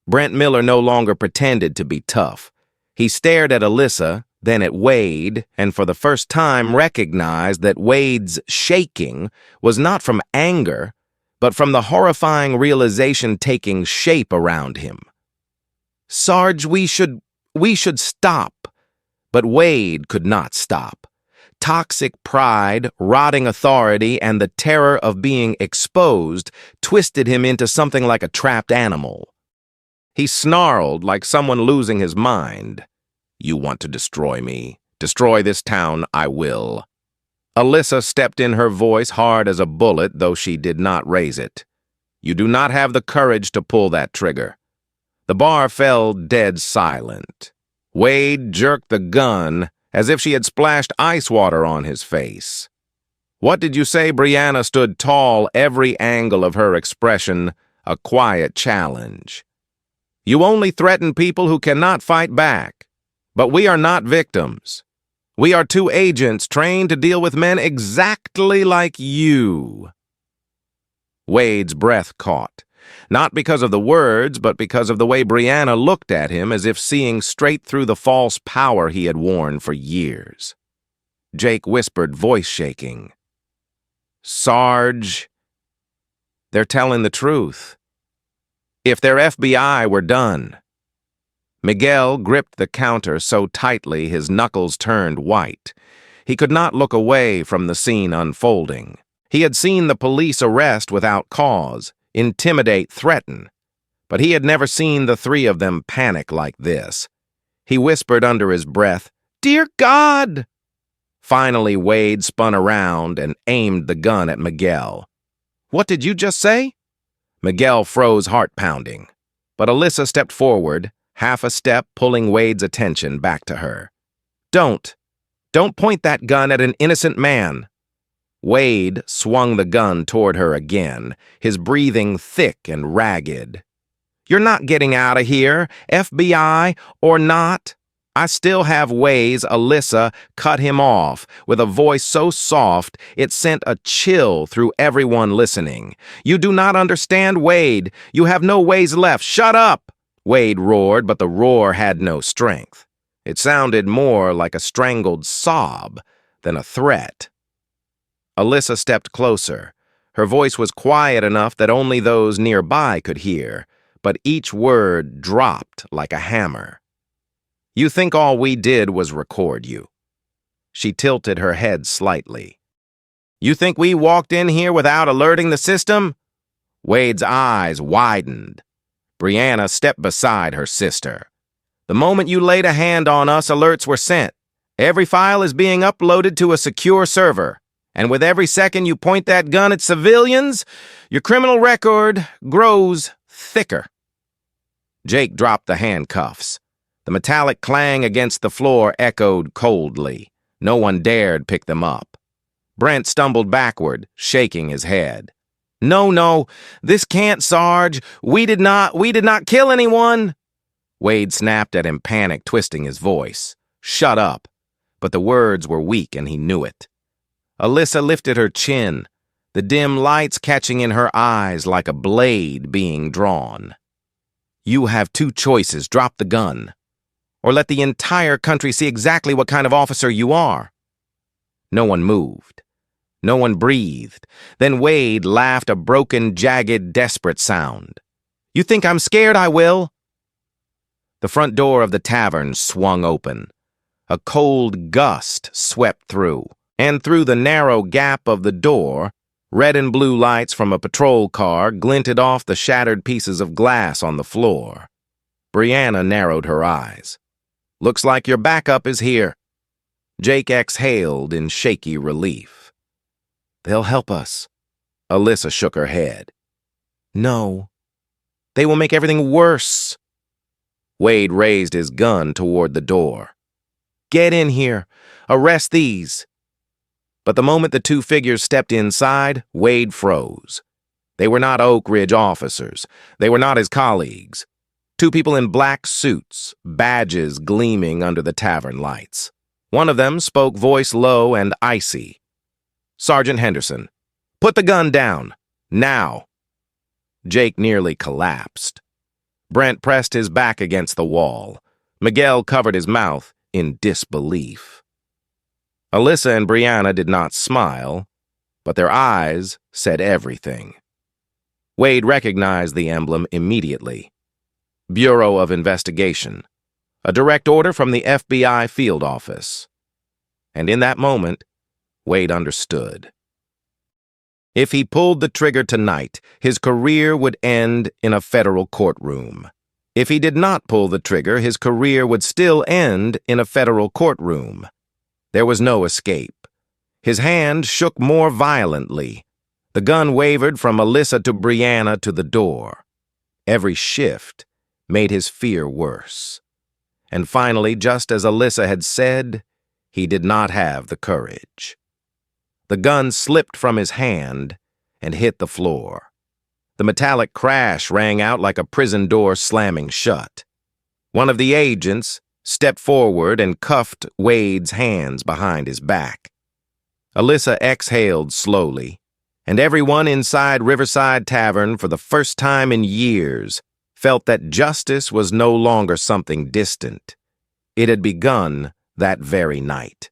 Brent Miller no longer pretended to be tough. He stared at Alyssa, then at Wade, and for the first time recognized that Wade's shaking was not from anger, but from the horrifying realization taking shape around him. "Sarge, we should stop." But Wade could not stop. Toxic pride, rotting authority, and the terror of being exposed twisted him into something like a trapped animal. He snarled like someone losing his mind. "You want to destroy me? Destroy this town, I will." Alyssa stepped in, her voice hard as a bullet, though she did not raise it. "You do not have the courage to pull that trigger." The bar fell dead silent. Wade jerked the gun as if she had splashed ice water on his face. "What did you say?" Brianna stood tall, every angle of her expression a quiet challenge. "You only threaten people who cannot fight back. But we are not victims. We are two agents trained to deal with men exactly like you." Wade's breath caught. Not because of the words, but because of the way Brianna looked at him, as if seeing straight through the false power he had worn for years. Jake whispered, voice shaking. "Sarge, they're telling the truth. If they're FBI, we're done." Miguel gripped the counter so tightly his knuckles turned white. He could not look away from the scene unfolding. He had seen the police arrest without cause, intimidate, threaten, but he had never seen the three of them panic like this. He whispered under his breath, "Dear God!" Finally, Wade spun around and aimed the gun at Miguel. "What did you just say?" Miguel froze, heart pounding, but Alyssa stepped forward, half a step, pulling Wade's attention back to her. Don't point that gun at an innocent man." Wade swung the gun toward her again, his breathing thick and ragged. "You're not getting out of here, FBI or not." "I still have ways." Alyssa cut him off with a voice so soft it sent a chill through everyone listening. "You do not understand, Wade. You have no ways left. Shut up!" Wade roared, but the roar had no strength. It sounded more like a strangled sob than a threat. Alyssa stepped closer. Her voice was quiet enough that only those nearby could hear, but each word dropped like a hammer. "You think all we did was record you." She tilted her head slightly. "You think we walked in here without alerting the system?" Wade's eyes widened. Brianna stepped beside her sister. "The moment you laid a hand on us, alerts were sent. Every file is being uploaded to a secure server. And with every second you point that gun at civilians, your criminal record grows thicker." Jake dropped the handcuffs. The metallic clang against the floor echoed coldly. No one dared pick them up. Brent stumbled backward, shaking his head. No, this can't, Sarge. We did not kill anyone." Wade snapped at him, panic twisting his voice. "Shut up." But the words were weak and he knew it. Alyssa lifted her chin. the dim lights catching in her eyes like a blade being drawn. You have two choices: drop the gun, or let the entire country see exactly what kind of officer you are. No one moved. No one breathed. Then Wade laughed a broken, jagged, desperate sound. You think I'm scared? I will. The front door of the tavern swung open. A cold gust swept through, and through the narrow gap of the door, red and blue lights from a patrol car glinted off the shattered pieces of glass on the floor. Brianna narrowed her eyes. Looks like your backup is here. Jake exhaled in shaky relief. They'll help us. Alyssa shook her head. No. They will make everything worse. Wade raised his gun toward the door. Get in here. Arrest these. But the moment the two figures stepped inside, Wade froze. They were not Oak Ridge officers. They were not his colleagues. Two people in black suits, badges gleaming under the tavern lights. One of them spoke, voice low and icy. Sergeant Henderson, put the gun down. Now. Jake nearly collapsed. Brent pressed his back against the wall. Miguel covered his mouth in disbelief. Alyssa and Brianna did not smile, but their eyes said everything. Wade recognized the emblem immediately. Bureau of Investigation, a direct order from the FBI field office. And in that moment, Wade understood. If he pulled the trigger tonight, his career would end in a federal courtroom. If he did not pull the trigger, his career would still end in a federal courtroom. There was no escape. His hand shook more violently. The gun wavered from Alyssa to Brianna to the door. Every shift made his fear worse. And finally, just as Alyssa had said, he did not have the courage. The gun slipped from his hand and hit the floor. The metallic crash rang out like a prison door slamming shut. One of the agents stepped forward and cuffed Wade's hands behind his back. Alyssa exhaled slowly, and everyone inside Riverside Tavern, for the first time in years, felt that justice was no longer something distant. It had begun that very night.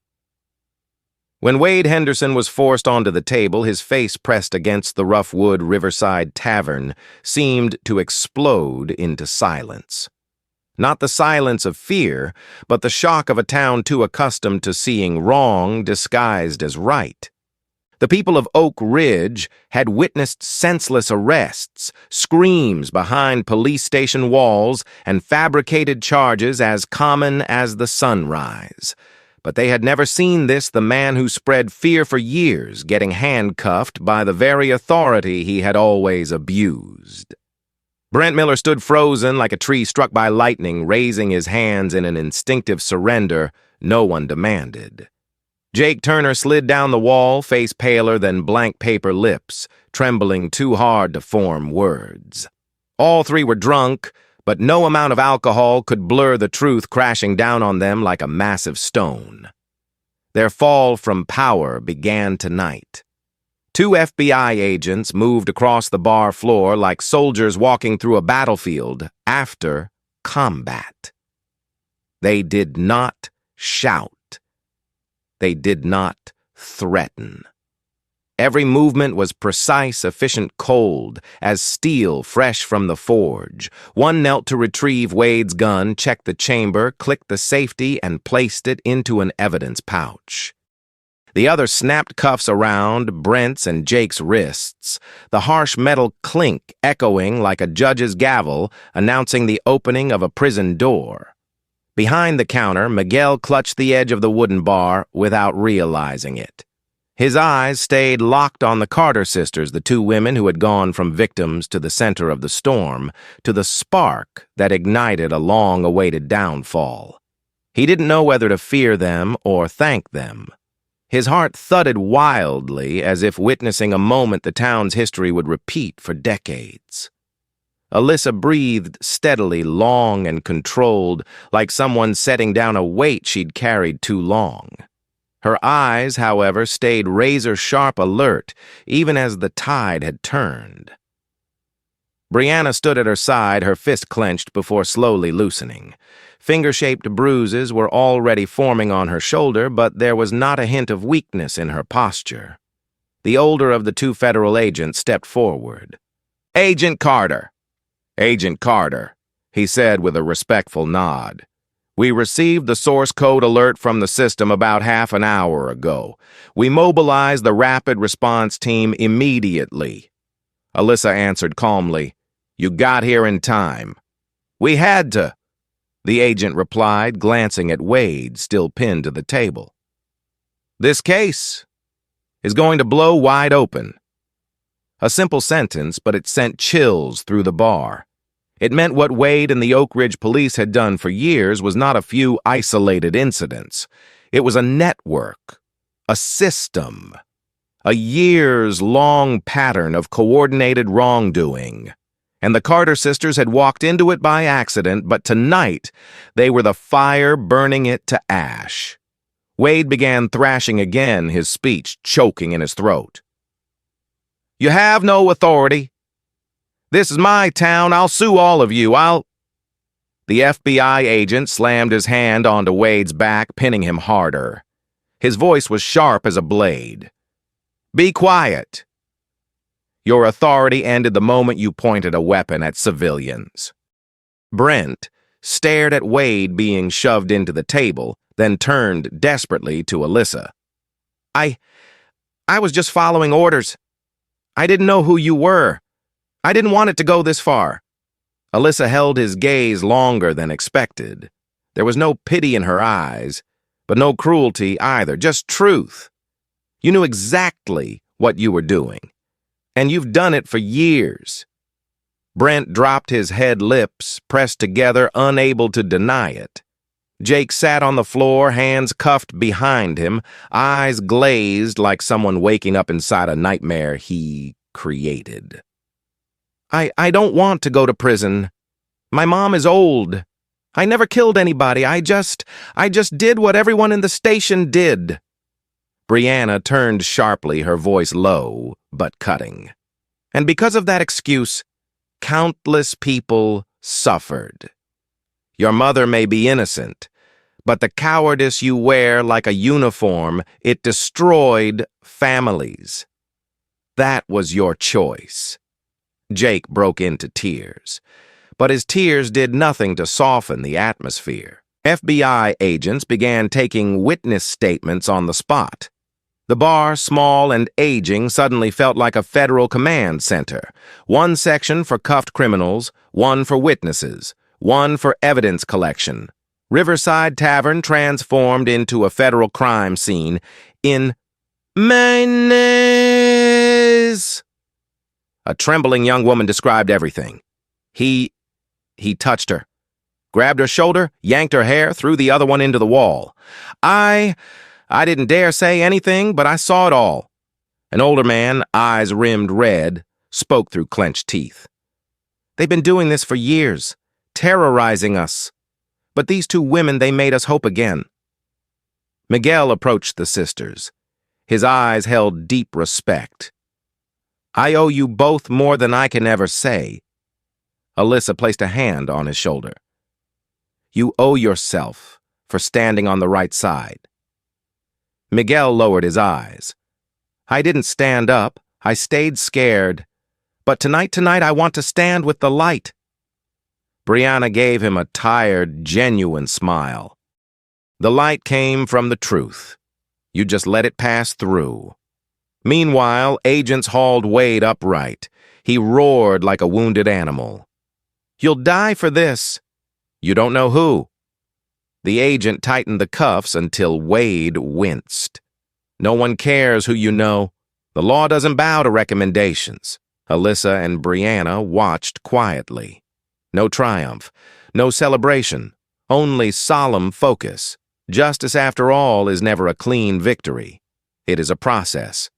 When Wade Henderson was forced onto the table, his face pressed against the rough wood Riverside Tavern seemed to explode into silence. Not the silence of fear, but the shock of a town too accustomed to seeing wrong disguised as right. The people of Oak Ridge had witnessed senseless arrests, screams behind police station walls, and fabricated charges as common as the sunrise. But they had never seen the man who spread fear for years, getting handcuffed by the very authority he had always abused. Brent Miller stood frozen like a tree struck by lightning, raising his hands in an instinctive surrender no one demanded. Jake Turner slid down the wall, face paler than blank paper lips, trembling too hard to form words. All three were drunk, but no amount of alcohol could blur the truth crashing down on them like a massive stone. Their fall from power began tonight. Two FBI agents moved across the bar floor like soldiers walking through a battlefield after combat. They did not shout. They did not threaten. Every movement was precise, efficient, cold, as steel fresh from the forge. One knelt to retrieve Wade's gun, checked the chamber, clicked the safety, and placed it into an evidence pouch. The other snapped cuffs around Brent's and Jake's wrists, the harsh metal clink echoing like a judge's gavel announcing the opening of a prison door. Behind the counter, Miguel clutched the edge of the wooden bar without realizing it. His eyes stayed locked on the Carter sisters, the two women who had gone from victims to the center of the storm, to the spark that ignited a long-awaited downfall. He didn't know whether to fear them or thank them. His heart thudded wildly, as if witnessing a moment the town's history would repeat for decades. Alyssa breathed steadily, long and controlled, like someone setting down a weight she'd carried too long. Her eyes, however, stayed razor-sharp alert, even as the tide had turned. Brianna stood at her side, her fist clenched before slowly loosening. Finger-shaped bruises were already forming on her shoulder, but there was not a hint of weakness in her posture. The older of the two federal agents stepped forward. "Agent Carter." "Agent Carter," he said with a respectful nod. "We received the source code alert from the system about half an hour ago. We mobilized the rapid response team immediately." Alyssa answered calmly, "You got here in time." "We had to," the agent replied, glancing at Wade, still pinned to the table. "This case is going to blow wide open." A simple sentence, but it sent chills through the bar. It meant what Wade and the Oak Ridge police had done for years was not a few isolated incidents. It was a network, a system, a years-long pattern of coordinated wrongdoing. And the Carter sisters had walked into it by accident, but tonight they were the fire burning it to ash. Wade began thrashing again, his speech choking in his throat. "You have no authority. This is my town. I'll sue all of you. The FBI agent slammed his hand onto Wade's back, pinning him harder. His voice was sharp as a blade. "Be quiet. Your authority ended the moment you pointed a weapon at civilians." Brent stared at Wade being shoved into the table, then turned desperately to Alyssa. I was just following orders. I didn't know who you were. I didn't want it to go this far." Alyssa held his gaze longer than expected. There was no pity in her eyes, but no cruelty either, just truth. "You knew exactly what you were doing, and you've done it for years." Brent dropped his head, lips pressed together, unable to deny it. Jake sat on the floor, hands cuffed behind him, eyes glazed like someone waking up inside a nightmare he created. I don't want to go to prison. My mom is old. I never killed anybody. I just did what everyone in the station did." Brianna turned sharply, her voice low but cutting. "And because of that excuse, countless people suffered. Your mother may be innocent, but the cowardice you wear like a uniform, it destroyed families. That was your choice." Jake broke into tears, but his tears did nothing to soften the atmosphere. FBI agents began taking witness statements on the spot. The bar, small and aging, suddenly felt like a federal command center. One section for cuffed criminals, one for witnesses, one for evidence collection. Riverside Tavern transformed into a federal crime scene in mayonnaise. A trembling young woman described everything. He touched her, grabbed her shoulder, yanked her hair, threw the other one into the wall. I didn't dare say anything, but I saw it all." An older man, eyes rimmed red, spoke through clenched teeth. "They've been doing this for years, terrorizing us. But these two women, they made us hope again." Miguel approached the sisters. His eyes held deep respect. "I owe you both more than I can ever say." Alyssa placed a hand on his shoulder. "You owe yourself for standing on the right side." Miguel lowered his eyes. "I didn't stand up. I stayed scared. But tonight I want to stand with the light." Brianna gave him a tired, genuine smile. "The light came from the truth. You just let it pass through." Meanwhile, agents hauled Wade upright. He roared like a wounded animal. "You'll die for this." "You don't know who." The agent tightened the cuffs until Wade winced. "No one cares who you know. The law doesn't bow to recommendations." Alyssa and Brianna watched quietly. No triumph, no celebration, only solemn focus. Justice, after all, is never a clean victory. It is a process.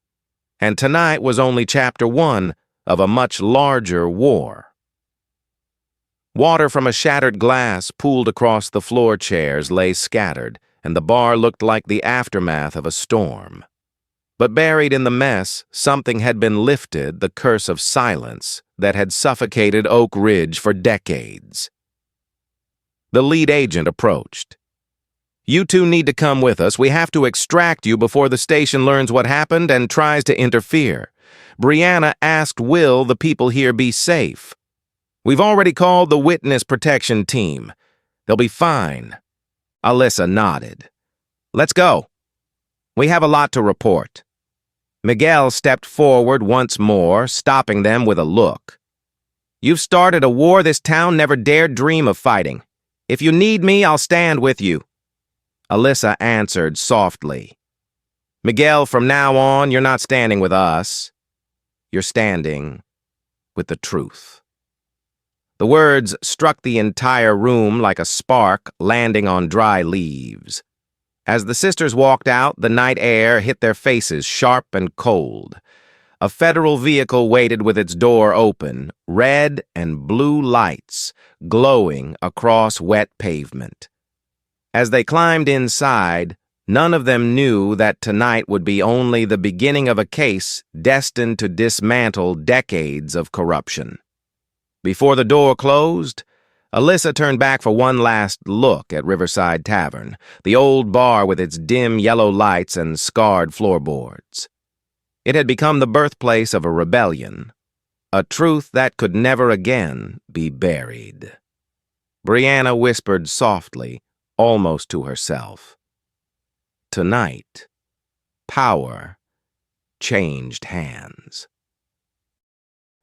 And tonight was only chapter 1 of a much larger war. Water from a shattered glass pooled across the floor chairs lay scattered, and the bar looked like the aftermath of a storm. But buried in the mess, something had been lifted, the curse of silence that had suffocated Oak Ridge for decades. The lead agent approached. "You two need to come with us. We have to extract you before the station learns what happened and tries to interfere. Brianna asked will the people here be safe. We've already called the witness protection team. They'll be fine." Alyssa nodded. "Let's go. We have a lot to report." Miguel stepped forward once more, stopping them with a look. "You've started a war this town never dared dream of fighting. If you need me, I'll stand with you." Alyssa answered softly. "Miguel, from now on, you're not standing with us. You're standing with the truth." The words struck the entire room like a spark landing on dry leaves. As the sisters walked out, the night air hit their faces sharp and cold. A federal vehicle waited with its door open, red and blue lights glowing across wet pavement. As they climbed inside, none of them knew that tonight would be only the beginning of a case destined to dismantle decades of corruption. Before the door closed, Alyssa turned back for one last look at Riverside Tavern, the old bar with its dim yellow lights and scarred floorboards. It had become the birthplace of a rebellion, a truth that could never again be buried. Brianna whispered softly, almost to herself. Tonight, power changed hands.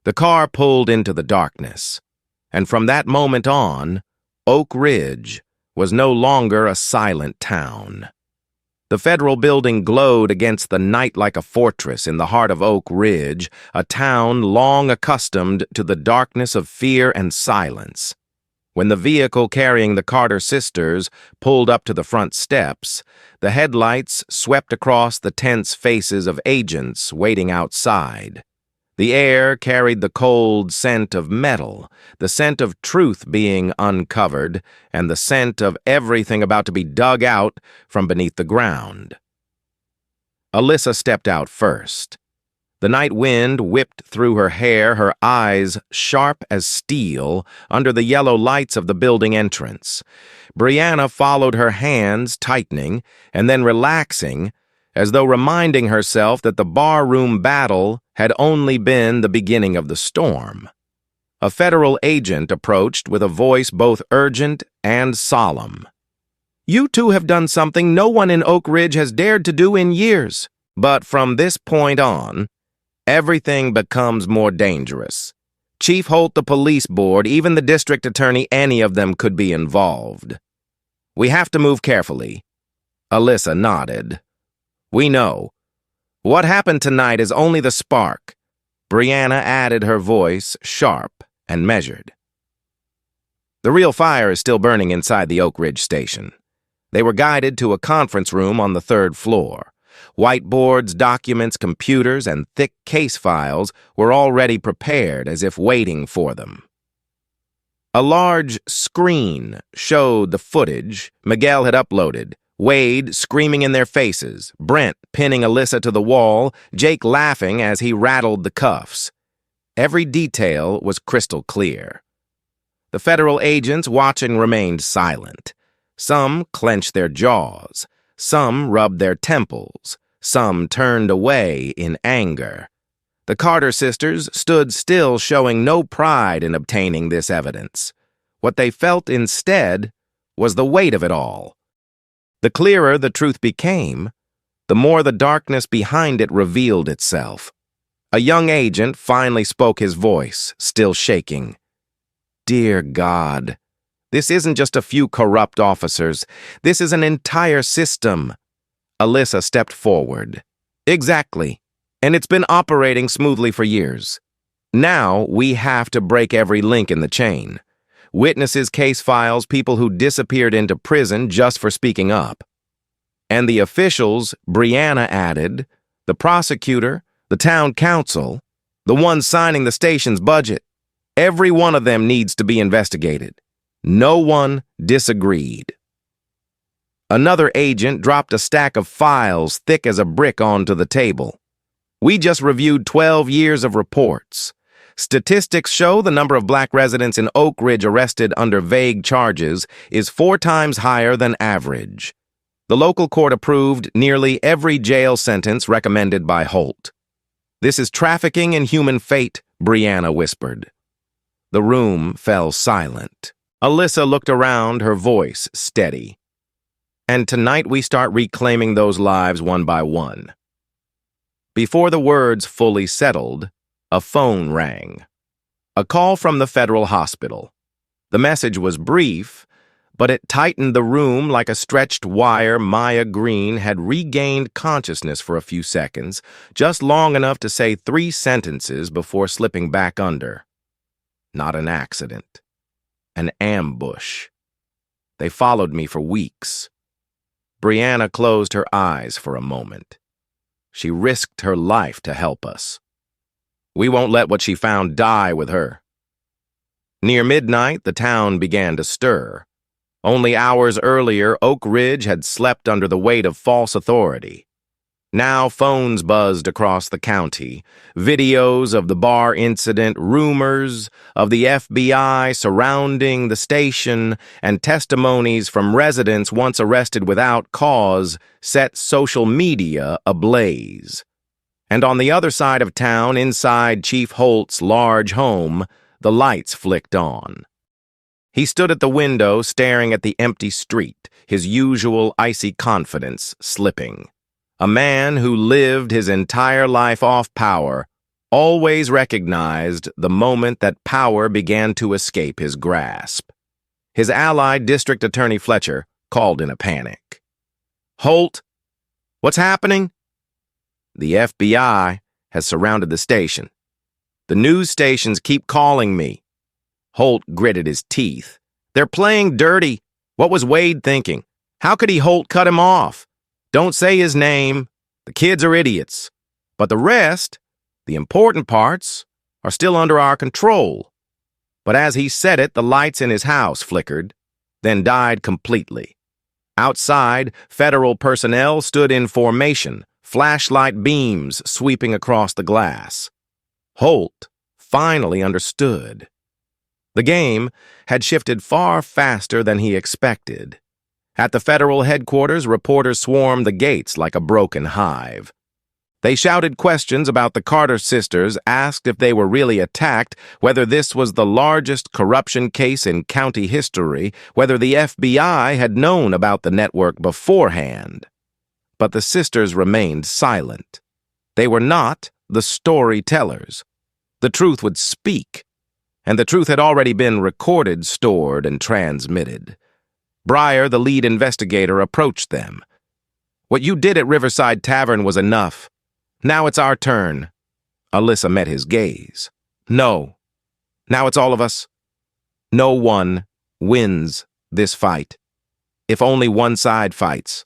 The car pulled into the darkness, and from that moment on, Oak Ridge was no longer a silent town. The federal building glowed against the night like a fortress in the heart of Oak Ridge, a town long accustomed to the darkness of fear and silence. When the vehicle carrying the Carter sisters pulled up to the front steps, the headlights swept across the tense faces of agents waiting outside. The air carried the cold scent of metal, the scent of truth being uncovered, and the scent of everything about to be dug out from beneath the ground. Alyssa stepped out first. The night wind whipped through her hair, her eyes sharp as steel under the yellow lights of the building entrance. Brianna followed, her hands tightening and then relaxing, as though reminding herself that the barroom battle had only been the beginning of the storm. A federal agent approached with a voice both urgent and solemn. "You two have done something no one in Oak Ridge has dared to do in years. But from this point on, everything becomes more dangerous. Chief Holt, the police board, even the district attorney, any of them could be involved. We have to move carefully." Alyssa nodded. "We know. What happened tonight is only the spark." Brianna added, her voice sharp and measured. "The real fire is still burning inside the Oak Ridge station." They were guided to a conference room on the 3rd floor. Whiteboards, documents, computers, and thick case files were already prepared as if waiting for them. A large screen showed the footage Miguel had uploaded. Wade screaming in their faces, Brent pinning Alyssa to the wall, Jake laughing as he rattled the cuffs. Every detail was crystal clear. The federal agents watching remained silent. Some clenched their jaws, some rubbed their temples, some turned away in anger. The Carter sisters stood still, showing no pride in obtaining this evidence. What they felt instead was the weight of it all. The clearer the truth became, the more the darkness behind it revealed itself. A young agent finally spoke, his voice still shaking. "Dear God, this isn't just a few corrupt officers. This is an entire system." Alyssa stepped forward. "Exactly. And it's been operating smoothly for years. Now we have to break every link in the chain. Witnesses, case files, people who disappeared into prison just for speaking up. And the officials," Brianna added, "the prosecutor, the town council, the one signing the station's budget, every one of them needs to be investigated." No one disagreed. Another agent dropped a stack of files thick as a brick onto the table. We just reviewed 12 years of reports. Statistics show the number of black residents in Oak Ridge arrested under vague charges is 4 times higher than average. The local court approved nearly every jail sentence recommended by Holt. "This is trafficking in human fate," Brianna whispered. The room fell silent. Alyssa looked around, her voice steady. "And tonight we start reclaiming those lives one by one." Before the words fully settled, a phone rang. A call from the federal hospital. The message was brief, but it tightened the room like a stretched wire. Maya Green had regained consciousness for a few seconds, just long enough to say 3 sentences before slipping back under. Not an accident. An ambush. They followed me for weeks. Brianna closed her eyes for a moment. She risked her life to help us. We won't let what she found die with her. Near midnight, the town began to stir. Only hours earlier, Oak Ridge had slept under the weight of false authority. Now phones buzzed across the county, videos of the bar incident, rumors of the FBI surrounding the station, and testimonies from residents once arrested without cause set social media ablaze. And on the other side of town, inside Chief Holt's large home, the lights flicked on. He stood at the window, staring at the empty street, his usual icy confidence slipping. A man who lived his entire life off power always recognized the moment that power began to escape his grasp. His ally, District Attorney Fletcher, called in a panic. "Holt, what's happening?" "The FBI has surrounded the station. The news stations keep calling me." Holt gritted his teeth. "They're playing dirty. What was Wade thinking? How could Holt cut him off? Don't say his name. The kids are idiots. But the rest, the important parts, are still under our control." But as he said it, the lights in his house flickered, then died completely. Outside, federal personnel stood in formation, flashlight beams sweeping across the glass. Holt finally understood. The game had shifted far faster than he expected. At the federal headquarters, reporters swarmed the gates like a broken hive. They shouted questions about the Carter sisters, asked if they were really attacked, whether this was the largest corruption case in county history, whether the FBI had known about the network beforehand. But the sisters remained silent. They were not the storytellers. The truth would speak, and the truth had already been recorded, stored, and transmitted. Breyer, the lead investigator, approached them. "What you did at Riverside Tavern was enough. Now it's our turn." Alyssa met his gaze. "No. Now it's all of us. No one wins this fight. If only one side fights."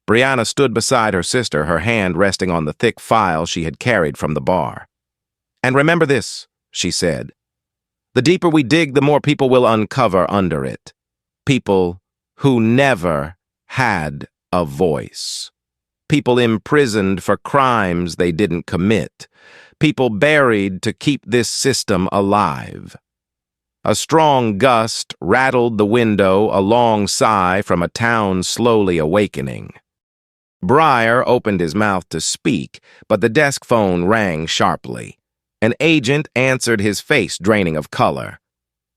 Brianna stood beside her sister, her hand resting on the thick file she had carried from the bar. "And remember this," she said. "The deeper we dig, the more people will uncover under it. People who never had a voice. People imprisoned for crimes they didn't commit. People buried to keep this system alive." A strong gust rattled the window, a long sigh from a town slowly awakening. Breyer opened his mouth to speak, but the desk phone rang sharply. An agent answered, his face draining of color.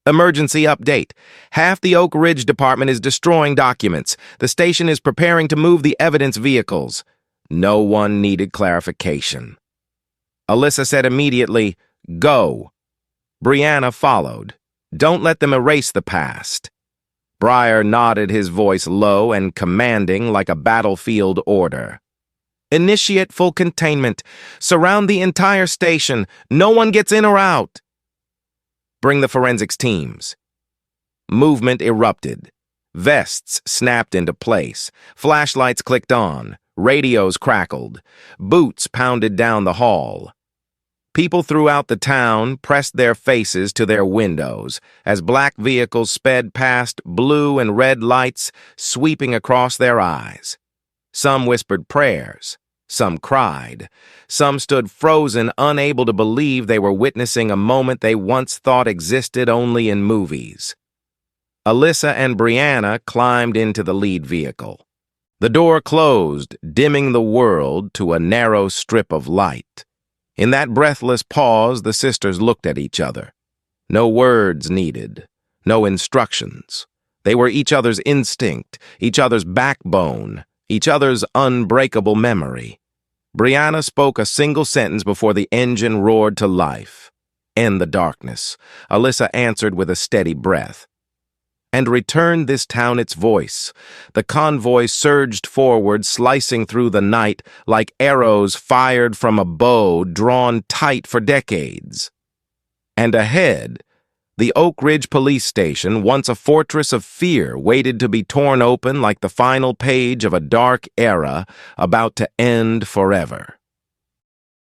"Emergency update. Half the Oak Ridge Department is destroying documents. The station is preparing to move the evidence vehicles." No one needed clarification. Alyssa said immediately, "Go." Brianna followed. "Don't let them erase the past." Breyer nodded, his voice low and commanding like a battlefield order. "Initiate full containment. Surround the entire station. No one gets in or out. Bring the forensics teams." Movement erupted. Vests snapped into place. Flashlights clicked on. Radios crackled. Boots pounded down the hall. People throughout the town pressed their faces to their windows as black vehicles sped past, blue and red lights sweeping across their eyes. Some whispered prayers. Some cried. Some stood frozen, unable to believe they were witnessing a moment they once thought existed only in movies. Alyssa and Brianna climbed into the lead vehicle. The door closed, dimming the world to a narrow strip of light. In that breathless pause, the sisters looked at each other. No words needed, no instructions. They were each other's instinct, each other's backbone, each other's unbreakable memory. Brianna spoke a single sentence before the engine roared to life. "End the darkness." Alyssa answered with a steady breath. "And return this town its voice." The convoy surged forward, slicing through the night like arrows fired from a bow drawn tight for decades. And ahead, the Oak Ridge police station, once a fortress of fear, waited to be torn open like the final page of a dark era about to end forever.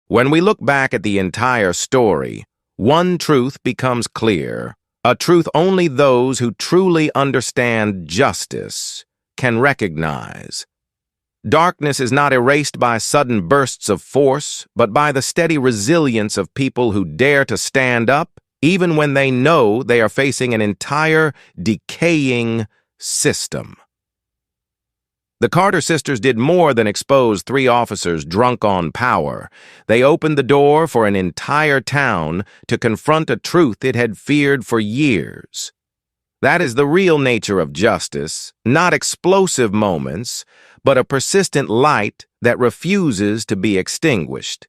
When we look back at the entire story, one truth becomes clear. A truth only those who truly understand justice can recognize. Darkness is not erased by sudden bursts of force, but by the steady resilience of people who dare to stand up, even when they know they are facing an entire, decaying system. The Carter sisters did more than expose 3 officers drunk on power. They opened the door for an entire town to confront a truth it had feared for years. That is the real nature of justice, not explosive moments, but a persistent light that refuses to be extinguished.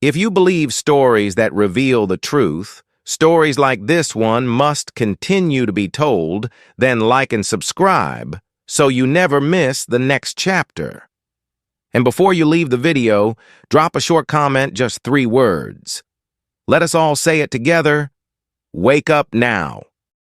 If you believe stories that reveal the truth, stories like this one must continue to be told, then like and subscribe, so you never miss the next chapter. And before you leave the video, drop a short comment, just 3 words. Let us all say it together. Wake up now.